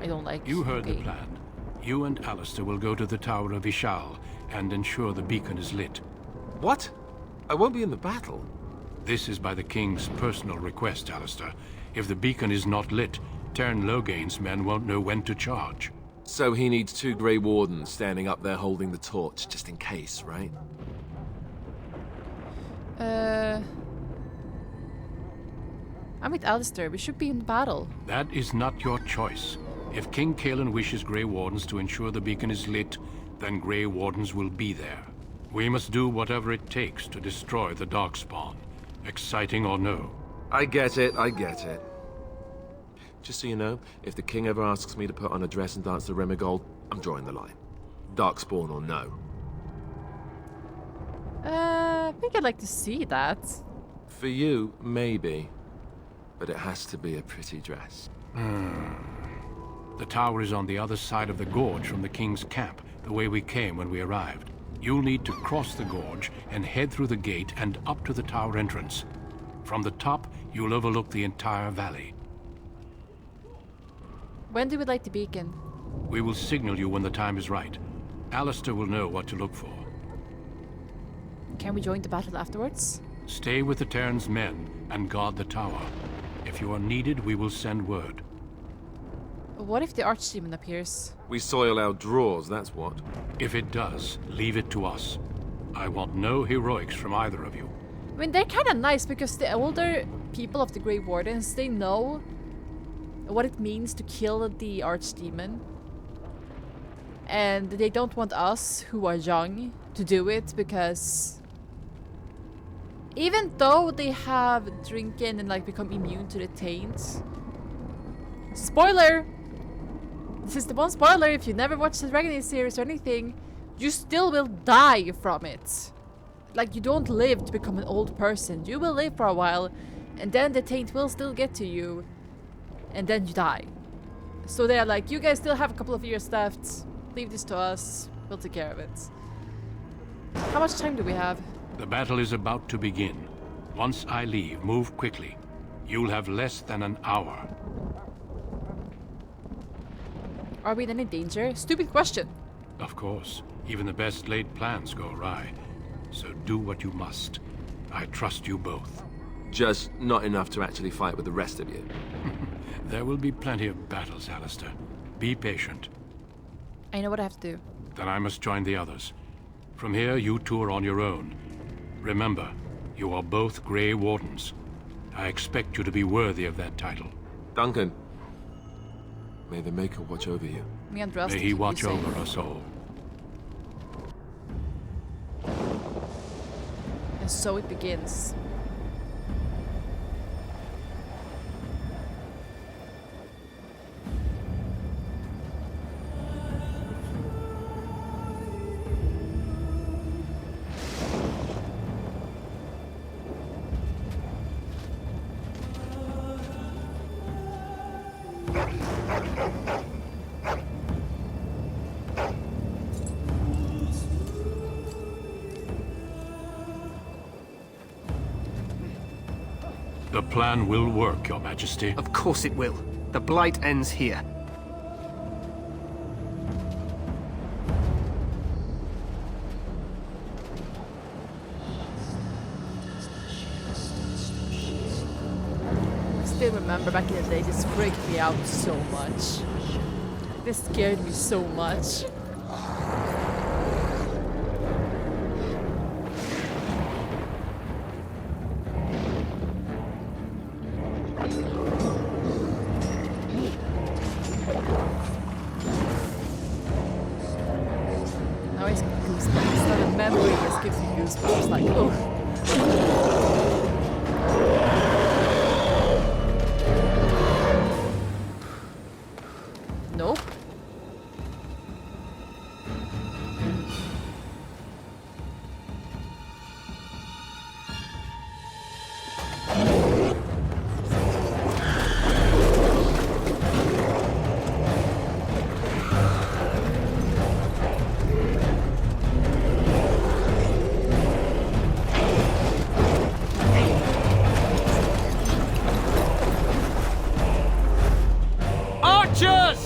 I don't like. You heard the plan. You and Alistair will go to the Tower of Ishal and ensure the beacon is lit. What? I won't be in the battle. This is by the King's personal request, Alistair. If the beacon is not lit, Tern Loghain's men won't know when to charge. So he needs 2 Grey Wardens standing up there holding the torch, just in case, right? I'm with Alistair. We should be in battle. That is not your choice. If King Kalen wishes Grey Wardens to ensure the beacon is lit, then Grey Wardens will be there. We must do whatever it takes to destroy the Darkspawn, exciting or no. I get it, I get it. Just so you know, if the king ever asks me to put on a dress and dance the Remigold, I'm drawing the line. Darkspawn or no. I think I'd like to see that. For you, maybe. But it has to be a pretty dress. The tower is on the other side of the gorge from the King's camp, the way we came when we arrived. You'll need to cross the gorge and head through the gate and up to the tower entrance. From the top, you'll overlook the entire valley. When do we light the beacon? We will signal you when the time is right. Alistair will know what to look for. Can we join the battle afterwards? Stay with the Terran's men and guard the tower. If you are needed, we will send word. What if the archdemon appears? We soil our drawers, that's what. If it does, leave it to us. I want no heroics from either of you. I mean, they're kind of nice because the older people of the Grey Wardens, they know what it means to kill the archdemon. And they don't want us, who are young, to do it because even though they have drinking and like become immune to the taint. Spoiler! This is the one spoiler, if you never watched the Dragon Age series or anything, you still will die from it. Like, you don't live to become an old person. You will live for a while, and then the taint will still get to you, and then you die. So they're like, you guys still have a couple of years left. Leave this to us. We'll take care of it. How much time do we have? The battle is about to begin. Once I leave, move quickly. You'll have less than an hour. Are we in any danger? Stupid question. Of course. Even the best laid plans go awry. So do what you must. I trust you both. Just not enough to actually fight with the rest of you. There will be plenty of battles, Alistair. Be patient. I know what I have to do. Then I must join the others. From here, you two are on your own. Remember, you are both Grey Wardens. I expect you to be worthy of that title. Duncan, may the Maker watch over you. Me and Rust May he watch over us all. And so it begins. The plan will work, Your Majesty. Of course it will. The Blight ends here. I still remember back in the day, this freaked me out so much. This scared me so much. Now it's goosebumps. It's not a memory, it just gives me goosebumps. Like, oh. Nope. Archers!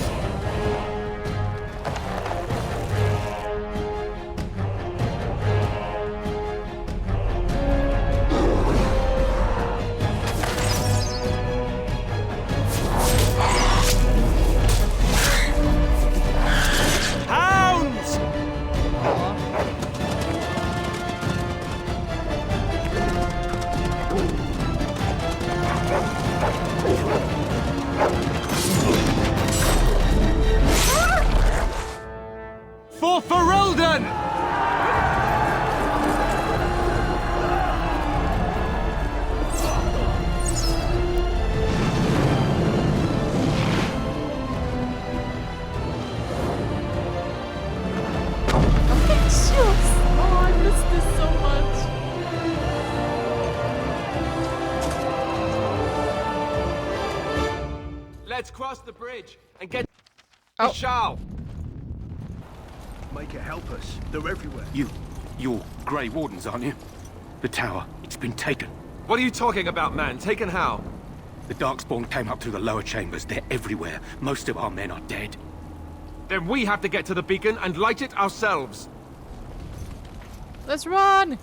Hounds! For Ferelden! Oh, I missed this so much. Let's cross the bridge and get Oh. Shao. Make it help us. They're everywhere. You're Grey Wardens, aren't you? The tower, it's been taken. What are you talking about, man? Taken how? The Darkspawn came up through the lower chambers. They're everywhere. Most of our men are dead. Then we have to get to the beacon and light it ourselves. Let's run!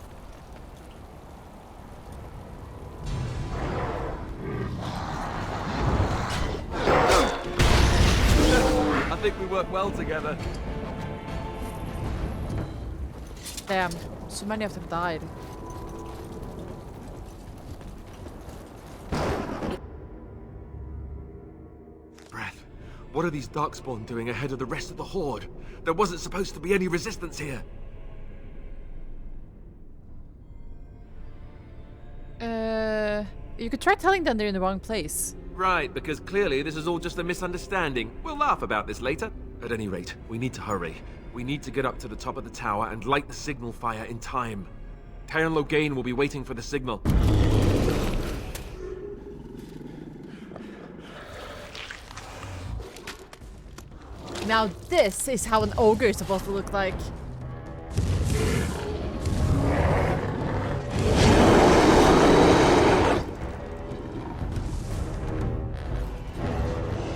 I think we work well together. Damn, so many of them died. Breath. What are these Darkspawn doing ahead of the rest of the Horde? There wasn't supposed to be any resistance here. You could try telling them they're in the wrong place. Right, because clearly this is all just a misunderstanding. We'll laugh about this later. At any rate, we need to hurry. We need to get up to the top of the tower and light the signal fire in time. Taron Logain will be waiting for the signal. Now this is how an ogre is supposed to look like.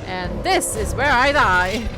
And this is where I die.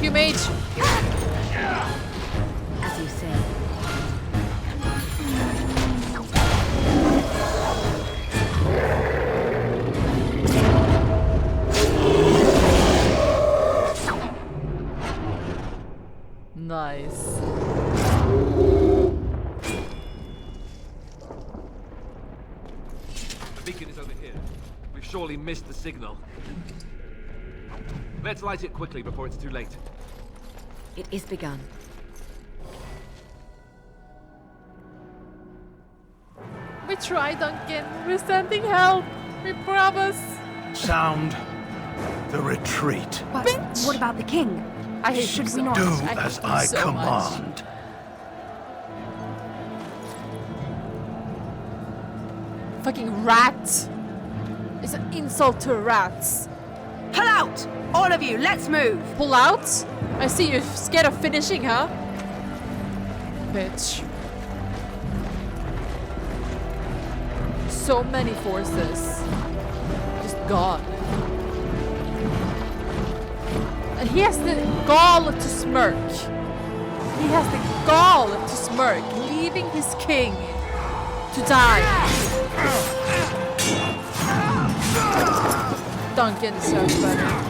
Fuck you, mage! As you say. Nice. The beacon is over here. We've surely missed the signal. Let's light it quickly before it's too late. It is begun. We tried, Duncan. We're sending help. We promise. Sound the retreat. But what about the king? I hate Should you we so not? Do much. I as hate you I so much. command. Fucking rat. It's an insult to rats. Pull out! All of you, let's move! Pull out? I see you're scared of finishing, huh? Bitch. So many forces. Just gone. And he has the gall to smirk. He has the gall to smirk, leaving his king to die. Duncan deserves better.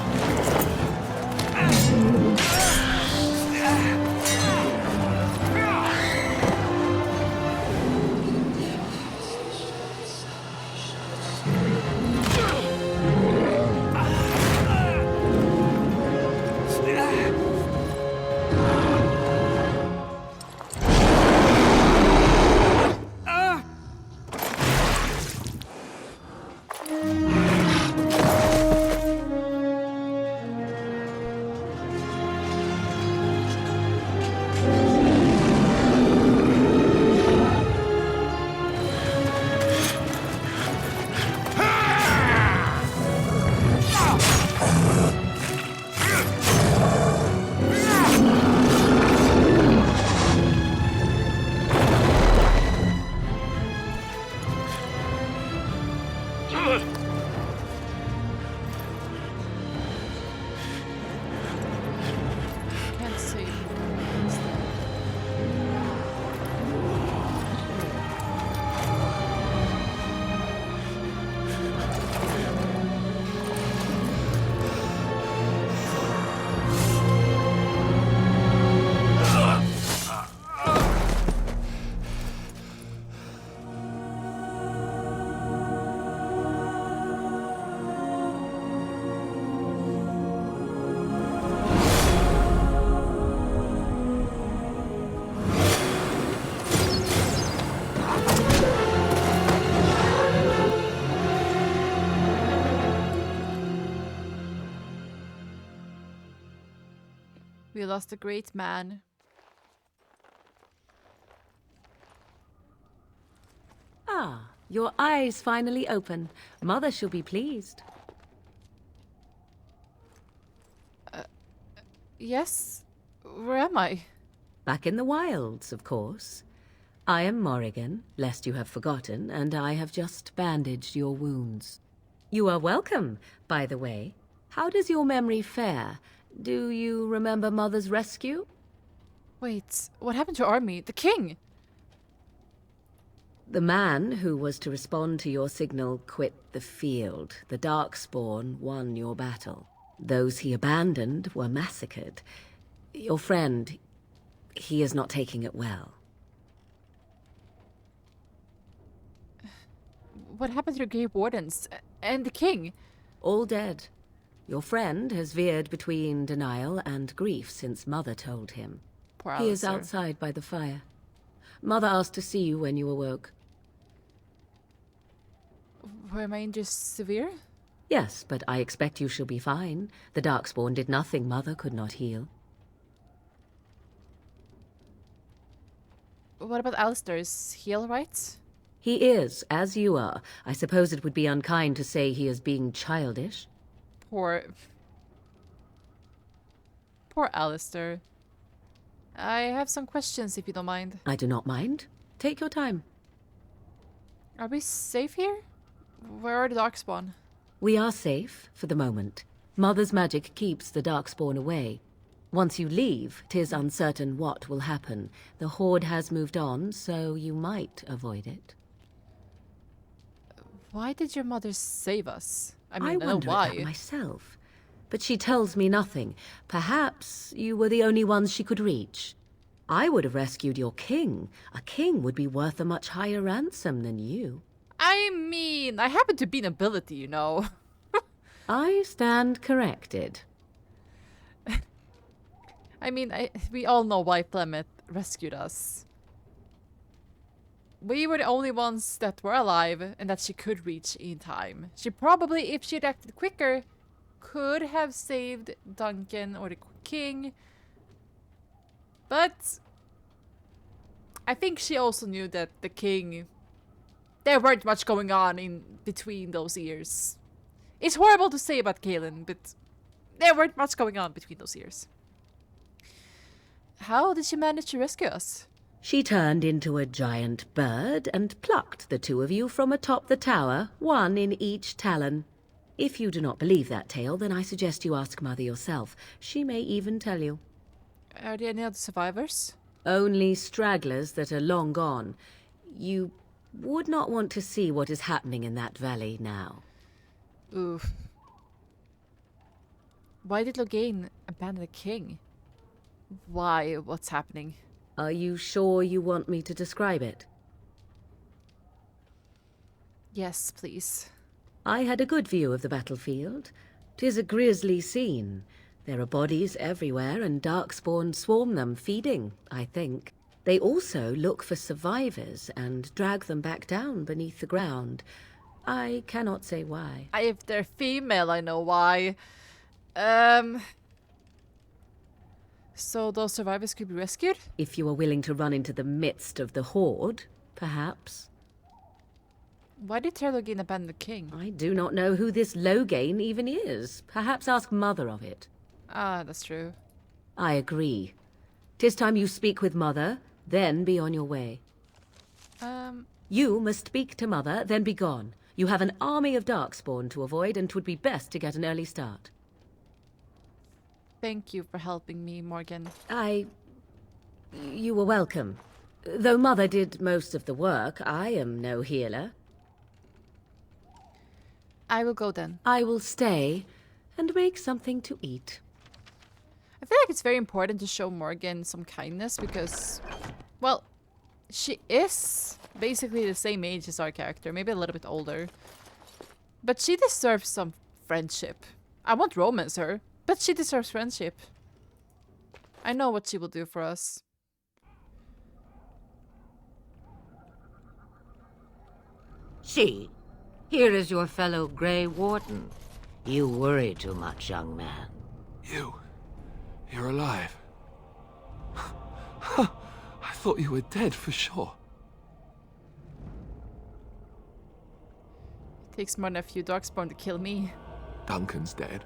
Can't see. We lost a great man. Ah, your eyes finally open. Mother shall be pleased. Yes? Where am I? Back in the wilds, of course. I am Morrigan, lest you have forgotten, and I have just bandaged your wounds. You are welcome, by the way. How does your memory fare? Do you remember Mother's rescue? Wait, what happened to Army? The king! The man who was to respond to your signal quit the field. The Darkspawn won your battle. Those he abandoned were massacred. Your friend, he is not taking it well. What happened to the Grey Wardens? And the king? All dead. Your friend has veered between denial and grief since Mother told him. Poor He is Alistair. outside by the fire. Mother asked to see you when you awoke. Were my injuries severe? Yes, but I expect you shall be fine. The Darkspawn did nothing Mother could not heal. What about Alistair? Is he alright? He is, as you are. I suppose it would be unkind to say he is being childish. Poor Alistair. I have some questions if you don't mind. I do not mind. Take your time. Are we safe here? Where are the Darkspawn? We are safe, for the moment. Mother's magic keeps the Darkspawn away. Once you leave, 'tis uncertain what will happen. The Horde has moved on, so you might avoid it. Why did your mother save us? I I know wonder why. at that myself. But she tells me nothing. Perhaps you were the only ones she could reach. I would have rescued your king. A king would be worth a much higher ransom than you. I mean, I happen to be nobility, you know. I stand corrected. I mean, we all know why Flemeth rescued us. We were the only ones that were alive and that she could reach in time. She probably, if she'd acted quicker, could have saved Duncan or the king. But I think she also knew that the king... There weren't much going on in between those years. It's horrible to say about Kaelin, but there weren't much going on between those years. How did she manage to rescue us? She turned into a giant bird and plucked the two of you from atop the tower, one in each talon. If you do not believe that tale, then I suggest you ask Mother yourself. She may even tell you. Are there any other survivors? Only stragglers that are long gone. You would not want to see what is happening in that valley now. Oof. Why did Loghain abandon the king? Why? What's happening? Are you sure you want me to describe it? Yes, please. I had a good view of the battlefield. 'Tis a grisly scene. There are bodies everywhere, and Darkspawn swarm them, feeding, I think. They also look for survivors and drag them back down beneath the ground. I cannot say why. If they're female, I know why. So those survivors could be rescued? If you are willing to run into the midst of the Horde, perhaps. Why did Loghain abandon the king? I do not know who this Loghain even is. Perhaps ask Mother of it. Ah, that's true. I agree. 'Tis time you speak with Mother, then be on your way. You must speak to Mother, then be gone. You have an army of Darkspawn to avoid, and 'twould be best to get an early start. Thank you for helping me, Morgan. You were welcome. Though Mother did most of the work, I am no healer. I will go then. I will stay and make something to eat. I feel like it's very important to show Morgan some kindness because, well, she is basically the same age as our character, maybe a little bit older. But she deserves some friendship. I won't romance her, but she deserves friendship. I know what she will do for us. See, here is your fellow Grey Warden. You worry too much, young man. You're alive. I thought you were dead for sure. It takes more than a few Darkspawn to kill me. Duncan's dead.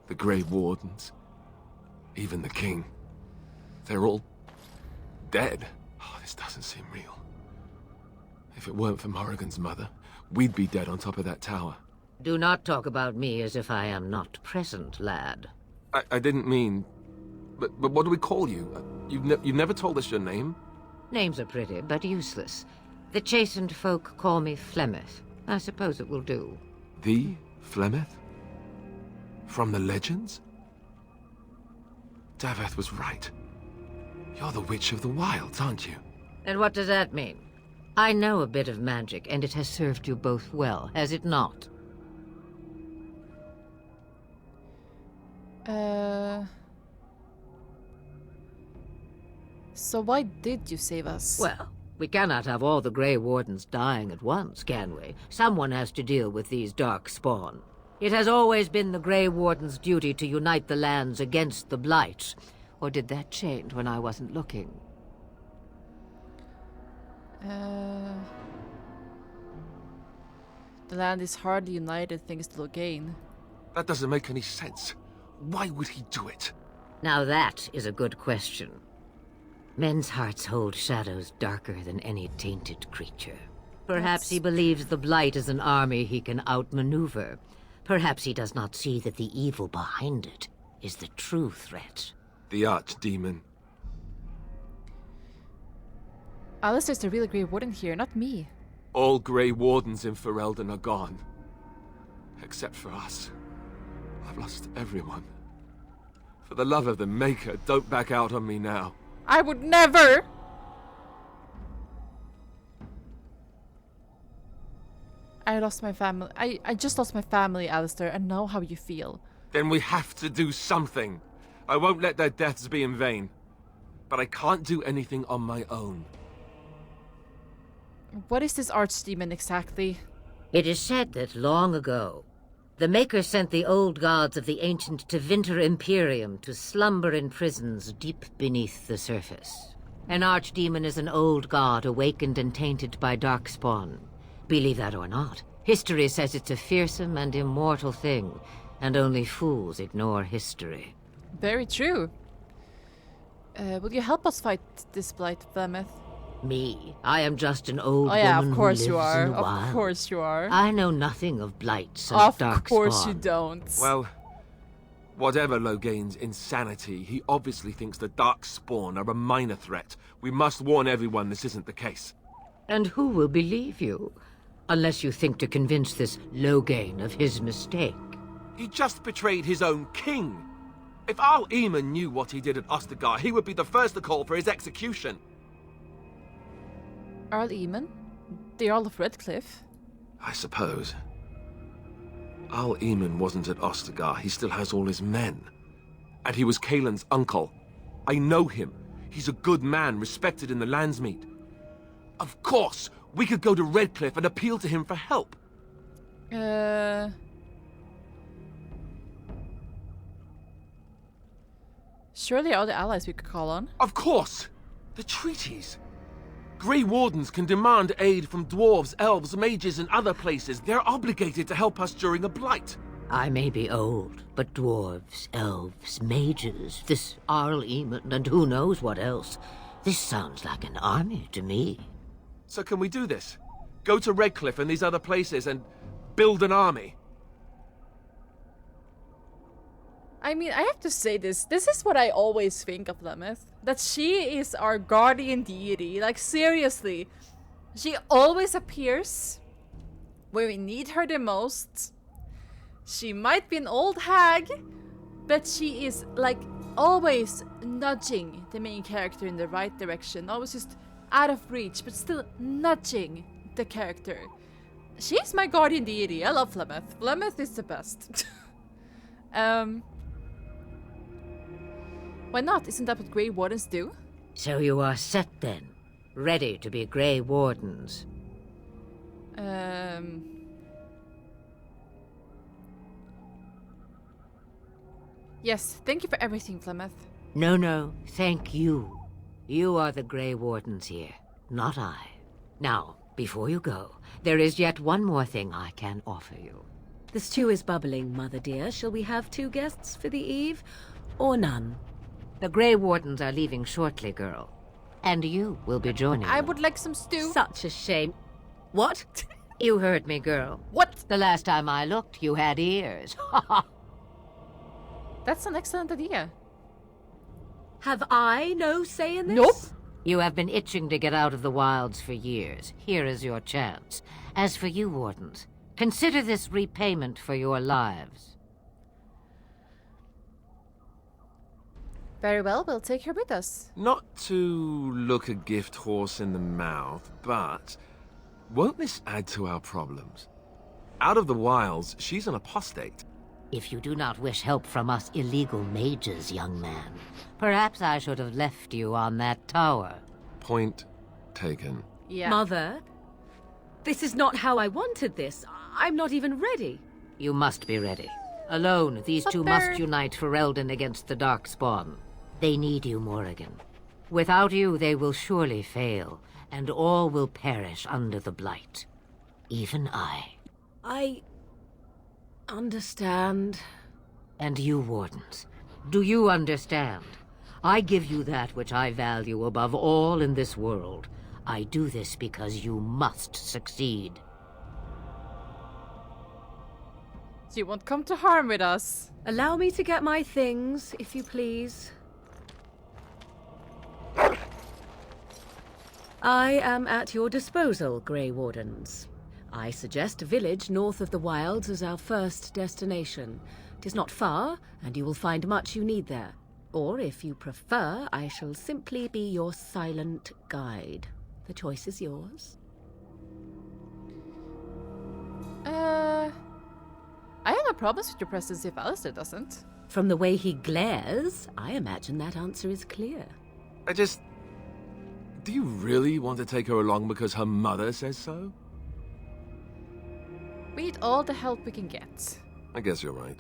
The Grey Wardens. Even the King. They're all dead. Oh, this doesn't seem real. If it weren't for Morrigan's mother, we'd be dead on top of that tower. Do not talk about me as if I am not present, lad. I didn't mean... But what do we call you? You've never told us your name? Names are pretty, but useless. The chastened folk call me Flemeth. I suppose it will do. The Flemeth? From the legends? Daveth was right. You're the Witch of the Wilds, aren't you? And what does that mean? I know a bit of magic, and it has served you both well, has it not? So why did you save us? Well, we cannot have all the Grey Wardens dying at once, can we? Someone has to deal with these dark spawn. It has always been the Grey Warden's duty to unite the lands against the Blight. Or did that change when I wasn't looking? The land is hardly united thanks to Loghain. That doesn't make any sense. Why would he do it? Now that is a good question. Men's hearts hold shadows darker than any tainted creature. Perhaps he believes the Blight is an army he can outmaneuver. Perhaps he does not see that the evil behind it is the true threat. The archdemon. Alistair's the real Grey Warden here, not me. All Grey Wardens in Ferelden are gone. Except for us. I've lost everyone. For the love of the Maker, don't back out on me now. I would never! I lost my family. I just lost my family, Alistair. I know how you feel. Then we have to do something. I won't let their deaths be in vain. But I can't do anything on my own. What is this archdemon exactly? It is said that long ago, the Maker sent the old gods of the ancient Tevinter Imperium to slumber in prisons deep beneath the surface. An archdemon is an old god awakened and tainted by darkspawn. Believe that or not, history says it's a fearsome and immortal thing, and only fools ignore history. Very true. Will you help us fight this blight, Flemeth? Me? I am just an old woman yeah, of course who you lives are. in the Of wild. course you are. I know nothing of blights and Of darkspawn. course you don't. Well, whatever Loghain's insanity, he obviously thinks the Darkspawn are a minor threat. We must warn everyone this isn't the case. And who will believe you? Unless you think to convince this Loghain of his mistake. He just betrayed his own king. If Arl Eamon knew what he did at Ostagar, he would be the first to call for his execution. Arl Eamon? The Earl of Redcliffe? I suppose. Arl Eamon wasn't at Ostagar. He still has all his men. And he was Caelan's uncle. I know him. He's a good man, respected in the Landsmeet. Of course, we could go to Redcliffe and appeal to him for help. Surely all the allies we could call on. Of course! The treaties! Grey Wardens can demand aid from dwarves, elves, mages, and other places. They're obligated to help us during a blight. I may be old, but dwarves, elves, mages, this Arl Eamon, and who knows what else. This sounds like an army to me. So can we do this? Go to Redcliffe and these other places and build an army? I mean, I have to say this. This is what I always think of Lemeth. That she is our guardian deity. Like, seriously. She always appears when we need her the most. She might be an old hag, but she is, like, always nudging the main character in the right direction. Always just out of reach, but still nudging the character. She's my guardian deity. I love Flemeth. Flemeth is the best. Why not? Isn't that what Grey Wardens do? So you are set then, ready to be Grey Wardens. Yes, thank you for everything, Flemeth. No, thank you. You are the Grey Wardens here, not I. Now, before you go, there is yet one more thing I can offer you. The stew is bubbling, Mother dear. Shall we have 2 guests for the eve, or none? The Grey Wardens are leaving shortly, girl. And you will be joining I them. would like some stew. Such a shame. What? You heard me, girl. What? The last time I looked, you had ears. That's an excellent idea. Have I no say in this? Nope. You have been itching to get out of the wilds for years. Here is your chance. As for you, Wardens, consider this repayment for your lives. Very well, we'll take her with us. Not to look a gift horse in the mouth, but won't this add to our problems? Out of the wilds, she's an apostate. If you do not wish help from us illegal mages, young man, perhaps I should have left you on that tower. Point taken. Yeah. Mother, this is not how I wanted this. I'm not even ready. You must be ready. Alone, these two must unite Ferelden against the Darkspawn. They need you, Morrigan. Without you, they will surely fail, and all will perish under the Blight. Even I. I understand. And you, Wardens, do you understand? I give you that which I value above all in this world. I do this because you must succeed. You won't come to harm with us. Allow me to get my things, if you please. I am at your disposal, Grey Wardens. I suggest a village north of the wilds as our first destination. It is not far, and you will find much you need there. Or, if you prefer, I shall simply be your silent guide. The choice is yours. I have no problems with your presence if Alistair doesn't. From the way he glares, I imagine that answer is clear. Do you really want to take her along because her mother says so? We need all the help we can get. I guess you're right.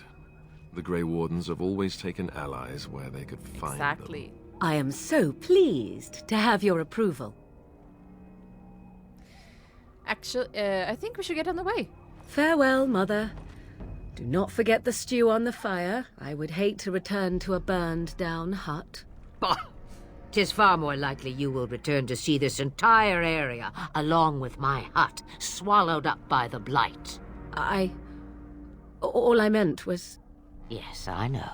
The Grey Wardens have always taken allies where they could find them. Exactly. I am so pleased to have your approval. Actually, I think we should get on the way. Farewell, Mother. Do not forget the stew on the fire. I would hate to return to a burned-down hut. Bah! 'Tis far more likely you will return to see this entire area, along with my hut, swallowed up by the blight. All I meant was... Yes, I know.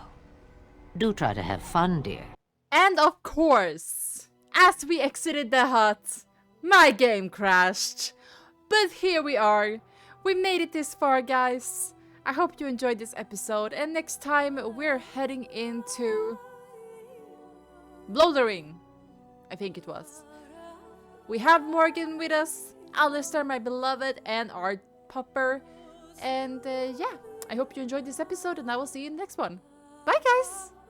Do try to have fun, dear. And of course, as we exited the hut, my game crashed. But here we are. We made it this far, guys. I hope you enjoyed this episode, and next time we're heading into Blowdering, I think it was. We have Morgan with us, Alistair, my beloved, and our pupper. And yeah, I hope you enjoyed this episode, and I will see you in the next one. Bye, guys!